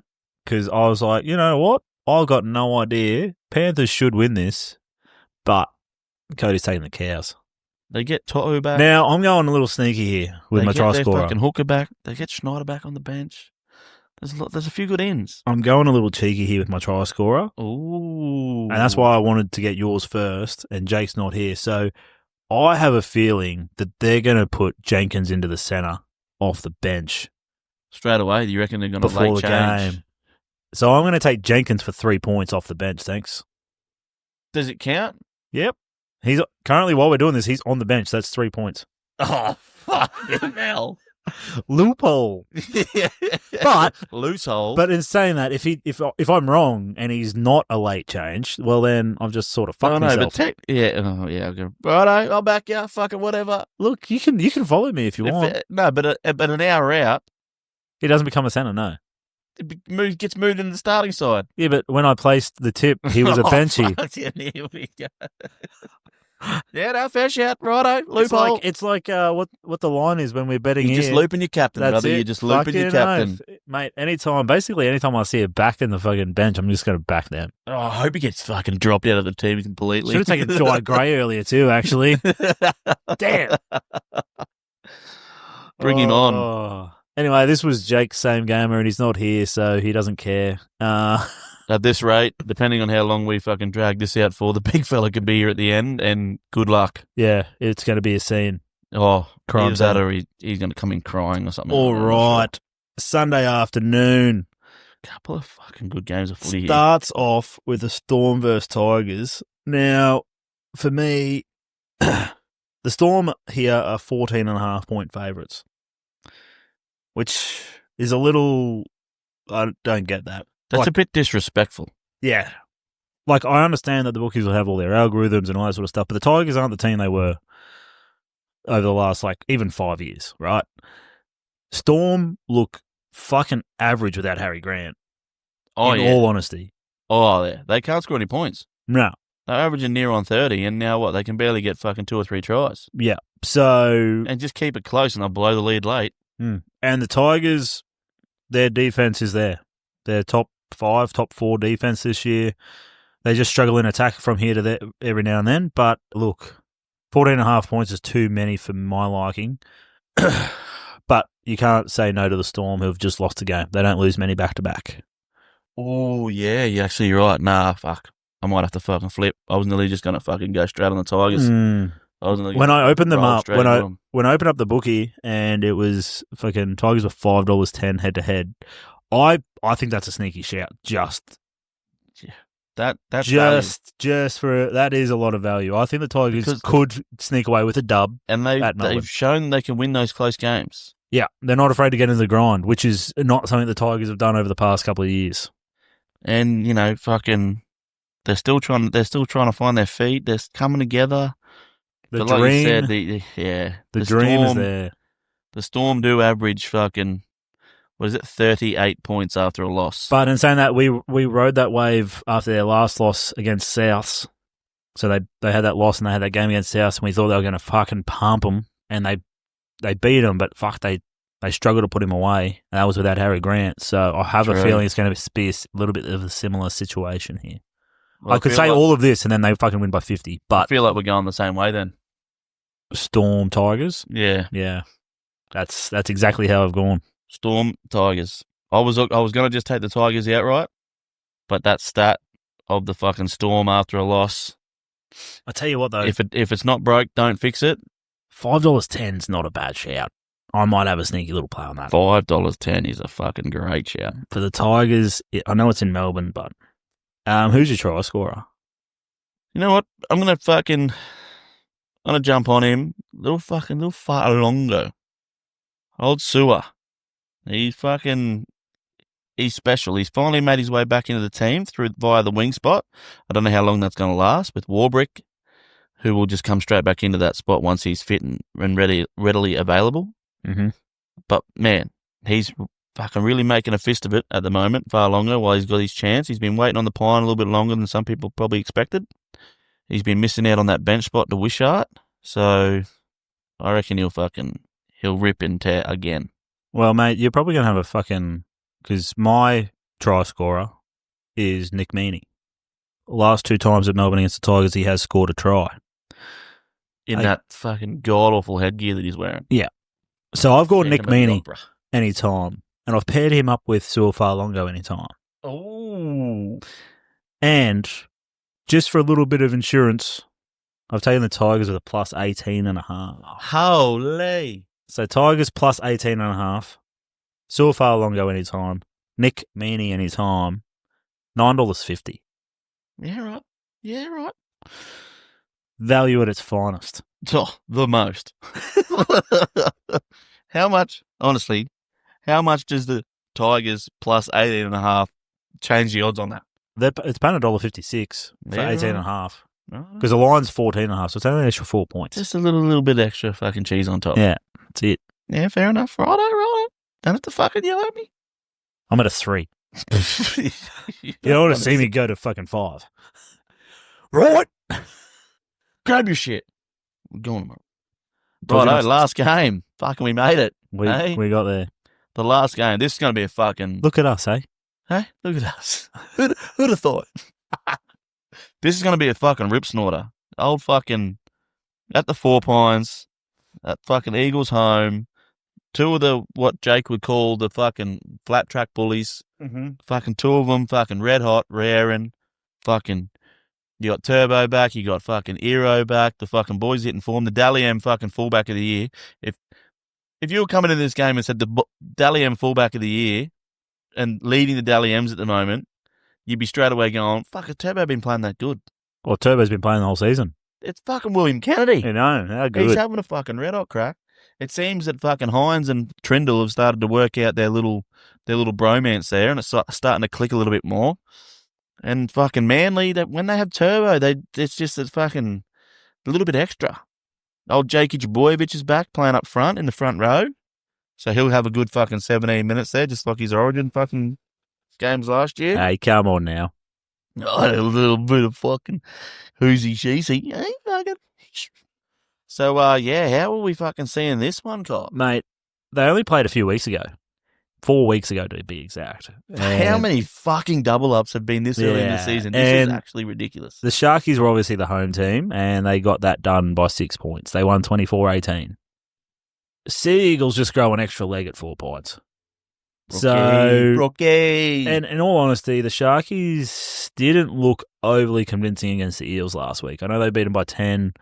because I was like, you know what? I've got no idea. Panthers should win this, but Cody's taking the Cows. They get To'o back. Now, I'm going a little sneaky here with my try scorer. They scorer. get fucking Hooker back. They get Schneider back on the bench. There's a few good ends. I'm going a little cheeky here with my try scorer. Ooh. And that's why I wanted to get yours first, and Jake's not here. So I have a feeling that they're going to put Jenkins into the centre off the bench. Straight away, do you reckon they're going to before late the change? game. So I'm going to take Jenkins for 3 points off the bench, thanks. Does it count? Yep. He's currently, while we're doing this, he's on the bench. So that's 3 points. Oh, fucking hell. Loophole. But loose hole. But in saying that, if I'm wrong and he's not a late change, well then I've just sort of fucked myself. Okay. Righto, I'll back you. Fucking whatever. Look, you can follow me if you want. But an hour out, he doesn't become a centre. No, it gets moved in the starting side. Yeah, but when I placed the tip, he was a benchy. Here we go. Yeah, no, fair shout. Righto, loophole. It's like what the line is when we're betting. You're just looping your captain, That's brother. it. You're just looping your captain. Mate, anytime I see a back in the fucking bench, I'm just going to back them. Oh, I hope he gets fucking dropped out of the team completely. Should have taken Dwight Gray earlier too, actually. Damn. Bring him on. Anyway, this was Jake's same gamer, and he's not here, so he doesn't care. At this rate, depending on how long we fucking drag this out for, the big fella could be here at the end, and good luck. Yeah, it's going to be a scene. Oh, crime that, or he's going to come in crying or something. All right. Sure. Sunday afternoon. Couple of fucking good games of footy Starts off with the Storm versus Tigers. Now, for me, the Storm here are 14.5-point favourites, which is a little... I don't get that. That's a bit disrespectful. Yeah. Like, I understand that the bookies will have all their algorithms and all that sort of stuff, but the Tigers aren't the team they were over the last, even 5 years, right? Storm look fucking average without Harry Grant. In all honesty. Oh, yeah. They can't score any points. No. They're averaging near on 30, and now what? They can barely get fucking 2 or 3 tries. Yeah. So... And just keep it close, and they'll blow the lead late. And the Tigers, their defense is there. They're top 5, top 4 defense this year. They just struggle in attack from here to there every now and then. But look, 14.5 points is too many for my liking. But you can't say no to the Storm, who've just lost a game. They don't lose many back-to-back. Oh, yeah, you're right. Nah, fuck. I might have to fucking flip. I was nearly just going to fucking go straight on the Tigers. When I opened them up, when I opened up the bookie and it was fucking Tigers were $5.10 head-to-head, I think that's a sneaky shout. That's just for that is a lot of value. I think the Tigers could sneak away with a dub, and they've shown they can win those close games. Yeah, they're not afraid to get into the grind, which is not something the Tigers have done over the past couple of years. And fucking, they're still trying to find their feet. They're coming together. The dream, like you said, the dream is there. The Storm do average fucking what is it, 38 points after a loss. But in saying that, we rode that wave after their last loss against Souths. So they had that loss and they had that game against Souths, and we thought they were going to fucking pump them, and they beat them, but fuck, they struggled to put him away, and that was without Harry Grant. So I have a feeling it's going to be a little bit of a similar situation here. Well, I could say all of this, and then they fucking win by 50. But I feel like we're going the same way then. Storm Tigers? Yeah. That's exactly how I've gone. Storm Tigers. I was going to just take the Tigers outright, but that stat of the fucking Storm after a loss. I tell you what though, if it's not broke, don't fix it. $5.10's not a bad shout. I might have a sneaky little play on that. $5.10 is a fucking great shout for the Tigers. I know it's in Melbourne, but who's your try scorer? You know what? I'm gonna jump on him. Little far longo. Old Sewer. He's special. He's finally made his way back into the team via the wing spot. I don't know how long that's going to last with Warbrick, who will just come straight back into that spot once he's fit and readily available. Mm-hmm. But, man, he's fucking really making a fist of it at the moment, far longer, while he's got his chance. He's been waiting on the pine a little bit longer than some people probably expected. He's been missing out on that bench spot to Wishart. So I reckon he'll rip and tear again. Well, mate, you're probably going to have a fucking... Because my try scorer is Nick Meaney. Last 2 times at Melbourne against the Tigers, he has scored a try. In that fucking god-awful headgear that he's wearing. Yeah. So I've got Nick Meaney anytime, and I've paired him up with Suafar Longo anytime. Oh. And just for a little bit of insurance, I've taken the Tigers with a plus 18.5. Holy. So Tigers plus 18.5. Suafar Longo anytime. Nick Meaney anytime. $9.50. Yeah, right. Value at its finest. Oh, the most. How much does the Tigers plus 18.5 change the odds on that? It's paying $1.56 for 18.5. Right. Because the line's 14.5, so it's only an extra 4 points. Just a little bit extra fucking cheese on top. Yeah, that's it. Yeah, fair enough. Righto. Don't have to fucking yell at me. I'm at a 3. You don't want to see me go to fucking 5. Right. Grab your shit. We're going tomorrow. Righto, last game. Fucking we made it. We got there. The last game. This is going to be a fucking... Look at us, eh? Hey, look at us. Who'd have thought? This is going to be a fucking rip snorter. Old fucking... At the Four Pines. At fucking Eagles home. 2 of the, what Jake would call the fucking flat track bullies. Mm-hmm. Fucking 2 of them, fucking red hot, raring. Fucking, you got Turbo back, you got fucking Eero back, the fucking boys hitting form, the Dally M fucking fullback of the year. If you were coming into this game and said the Dally M fullback of the year and leading the Dally M's at the moment, you'd be straight away going, fuck, has Turbo been playing that good? Well, Turbo's been playing the whole season. It's fucking William Kennedy. You know, how good. He's having a fucking red hot crack. It seems that fucking Hines and Trindle have started to work out their little bromance there, and it's starting to click a little bit more. And fucking Manly, that when they have Turbo, it's just a fucking a little bit extra. Old Jakey Jabojevic is back playing up front in the front row, so he'll have a good fucking 17 minutes there, just like his Origin fucking games last year. Hey, come on now. Oh, a little bit of fucking whoosy sheesy. Hey, fucking. So, how are we fucking seeing this one, Cobb? Mate, they only played a few weeks ago. 4 weeks ago, to be exact. How many fucking double-ups have been this early in the season? This is actually ridiculous. The Sharkies were obviously the home team, and they got that done by 6 points. They won 24-18. Sea Eagles just grow an extra leg at 4 points. Rocky. And in all honesty, the Sharkies didn't look overly convincing against the Eels last week. I know they beat them by 10.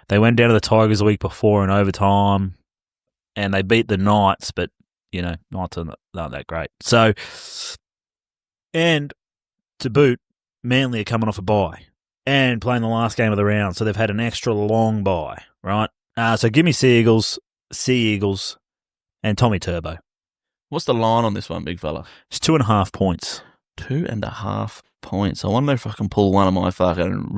They went down to the Tigers the week before in overtime, and they beat the Knights, but, Knights aren't that great. So, and to boot, Manly are coming off a bye and playing the last game of the round, so they've had an extra long bye, right? So give me Sea Eagles, and Tommy Turbo. What's the line on this one, big fella? It's 2.5 points. 2.5 points. I wonder if I can pull one of my fucking...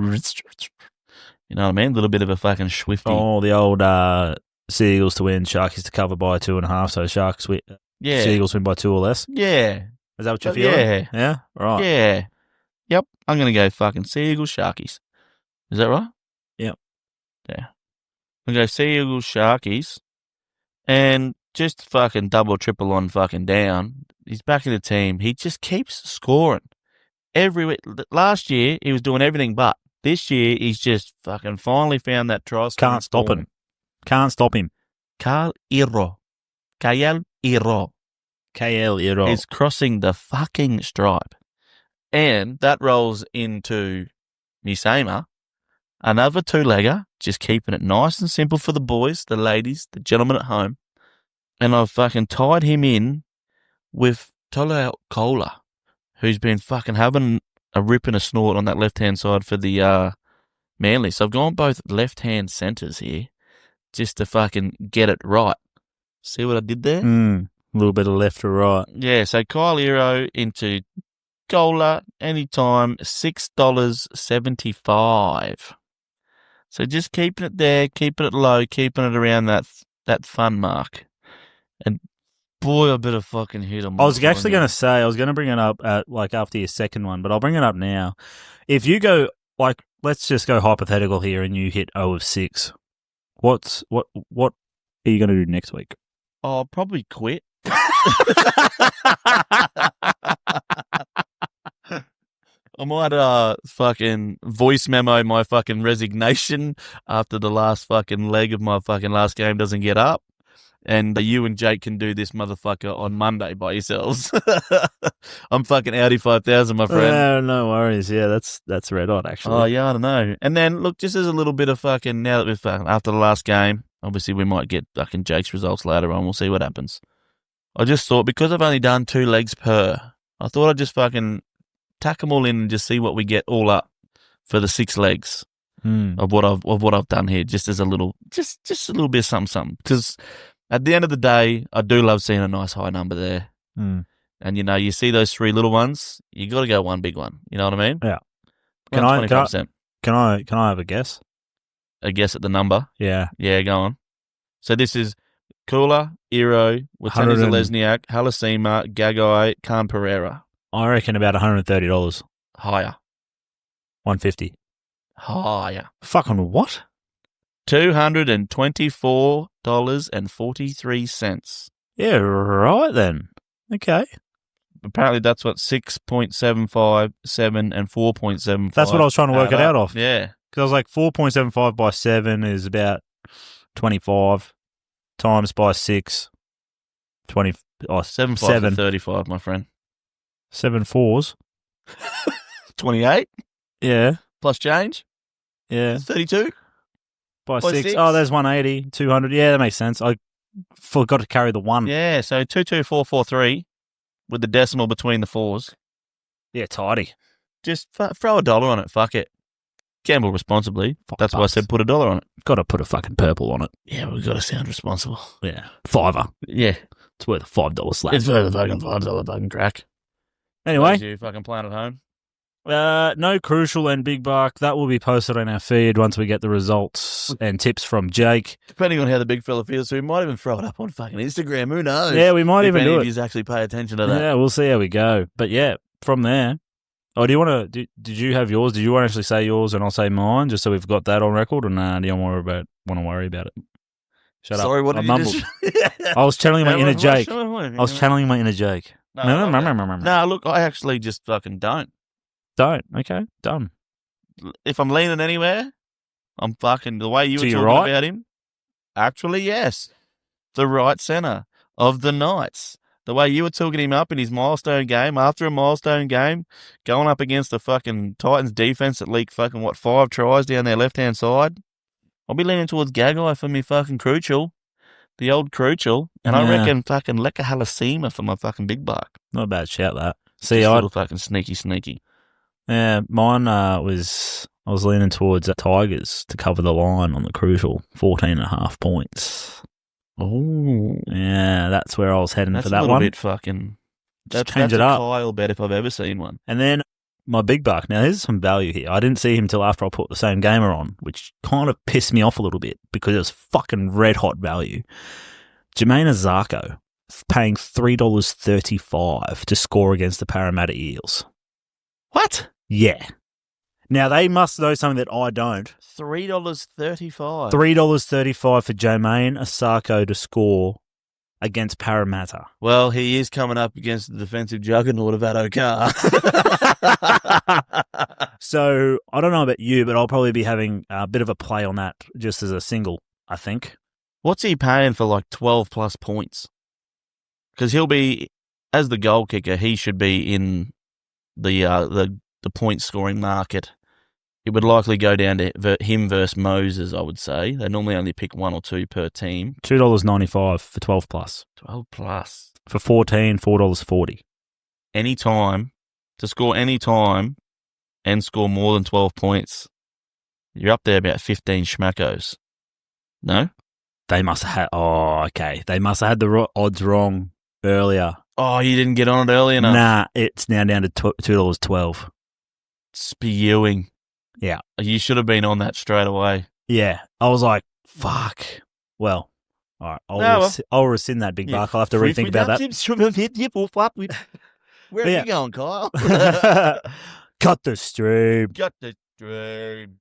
You know what I mean? A little bit of a fucking swifty. Oh, the old Sea Eagles to win, Sharkies to cover by 2.5, so Sharks Yeah. Seagulls win by 2 or less. Yeah. Is that what you're feeling? Yeah. Yeah? Right. Yeah. Yep. I'm going to go fucking Seagulls, Sharkies. Is that right? Yep. Yeah. I'm going to go Seagulls, Sharkies. And just fucking double, triple on fucking down. He's back in the team. He just keeps scoring. Every week. Last year, he was doing everything but. This year, he's just fucking finally found that try. Can't stop him. Can't stop him. Kael Iro KL is crossing the fucking stripe. And that rolls into Misema, another 2-legger, just keeping it nice and simple for the boys, the ladies, the gentlemen at home. And I've fucking tied him in with Tolo Cola, who's been fucking having a rip and a snort on that left-hand side for the Manly. So I've gone both left-hand centres here just to fucking get it right. See what I did there? A little bit of left to right. Yeah, so Kyle Hero into Cola anytime, $6.75. So just keeping it there, keeping it low, keeping it around that fun mark. And boy, I better fucking hit him. I was actually going to say, I was going to bring it up at after your second one, but I'll bring it up now. If you go, let's just go hypothetical here and you hit 0 of 6, what are you going to do next week? I'll probably quit. I might fucking voice memo my fucking resignation after the last fucking leg of my fucking last game doesn't get up. And you and Jake can do this motherfucker on Monday by yourselves. I'm fucking Audi 5000, my friend. No worries. Yeah, that's red hot, actually. Oh, yeah, I don't know. And then, look, just as a little bit of fucking, now that we've after the last game, obviously we might get fucking Jake's results later on. We'll see what happens. I just thought, because I've only done 2 legs per, I thought I'd just fucking tack them all in and just see what we get all up for the 6 legs of what I've done here, just as a little, just a little bit of something. Because at the end of the day, I do love seeing a nice high number there. And, you see those 3 little ones, you got to go one big one. You know what I mean? Yeah. Can I have a guess? A guess at the number? Yeah. Yeah, go on. So this is Kula, Iro, Watani Zalesniak, Halasima, Gagai, Khan Pereira. I reckon about $130. Higher. $150. Higher. Fucking what? $224.43. Yeah, right then. Okay. Apparently that's what 6.75, 7, and 4.75. That's what I was trying to work it out off. Yeah. Because I was like 4.75 by 7 is about 25 times by 6. 20. 7 5 to 35, my friend. 7 4s. 28? Yeah. Plus change? Yeah. 32? By 6. Oh, there's 180, 200. Yeah, that makes sense. I forgot to carry the 1. Yeah, so 22443 with the decimal between the 4s. Yeah, tidy. Just throw $1 on it. Fuck it. Gamble responsibly. That's why I said put $1 on it. Got to put a fucking purple on it. Yeah, we've got to sound responsible. Yeah. $5. Yeah. It's worth a $5 slap. It's worth a fucking $5 fucking crack. Anyway. You fucking playing at home? No Crucial and Big Buck. That will be posted on our feed once we get the results and tips from Jake. Depending on how the big fella feels, so we might even throw it up on fucking Instagram. Who knows? Yeah, we might even do it. If any of you actually pay attention to that. Yeah, we'll see how we go. But yeah, from there. Oh, do you want to? Did you have yours? Did you want to actually say yours and I'll say mine, just so we've got that on record? Or nah? Do you want to worry about it? Shut up. Sorry, what did you mumbled. I was channeling my inner Jake. I was channeling my inner Jake. No, look, I actually just fucking don't. Don't. Okay, done. If I'm leaning anywhere, I'm fucking the way you were talking about him. Actually, yes, the right center of the Knights. The way you were talking him up in his milestone game, after a milestone game, going up against the fucking Titans defense that leaked fucking, 5 tries down their left-hand side. I'll be leaning towards Gagai for me fucking Crucial. The old Crucial. And I reckon fucking Leka Halasima for my fucking Big Buck. Not a bad shout, that. See, I fucking sneaky. Yeah, mine was, I was leaning towards Tigers to cover the line on the Crucial, 14.5 points. Oh. Yeah, that's where I was heading for that one. That's a little bit fucking... That's a Kyle bet if I've ever seen one. And then my Big Buck. Now, there's some value here. I didn't see him till after I put the same gamer on, which kind of pissed me off a little bit because it was fucking red-hot value. Jermaine Zarko. paying $3.35 to score against the Parramatta Eels. What? Yeah. Now, they must know something that I don't. $3.35. $3.35 for Jermaine Asako to score against Parramatta. Well, he is coming up against the defensive juggernaut of Addo-Carr. So, I don't know about you, but I'll probably be having a bit of a play on that just as a single, I think. What's he paying for like 12 plus points? Because he'll be, as the goal kicker, he should be in the point scoring market. It would likely go down to him versus Moses, I would say. They normally only pick one or two per team. $2.95 for 12 plus. 12 plus. For 14, $4.40. Any time, to score any time and score more than 12 points, you're up there about 15 schmackos. No? They must have had, okay. They must have had the odds wrong earlier. Oh, you didn't get on it early enough? Nah, it's now down to $2.12. Spewing. Yeah. You should have been on that straight away. Yeah. I was like, fuck. Well, all right. I'll rescind that big buck. I'll have to rethink about that. Where are you going, Kyle? Cut the stream. Cut the stream.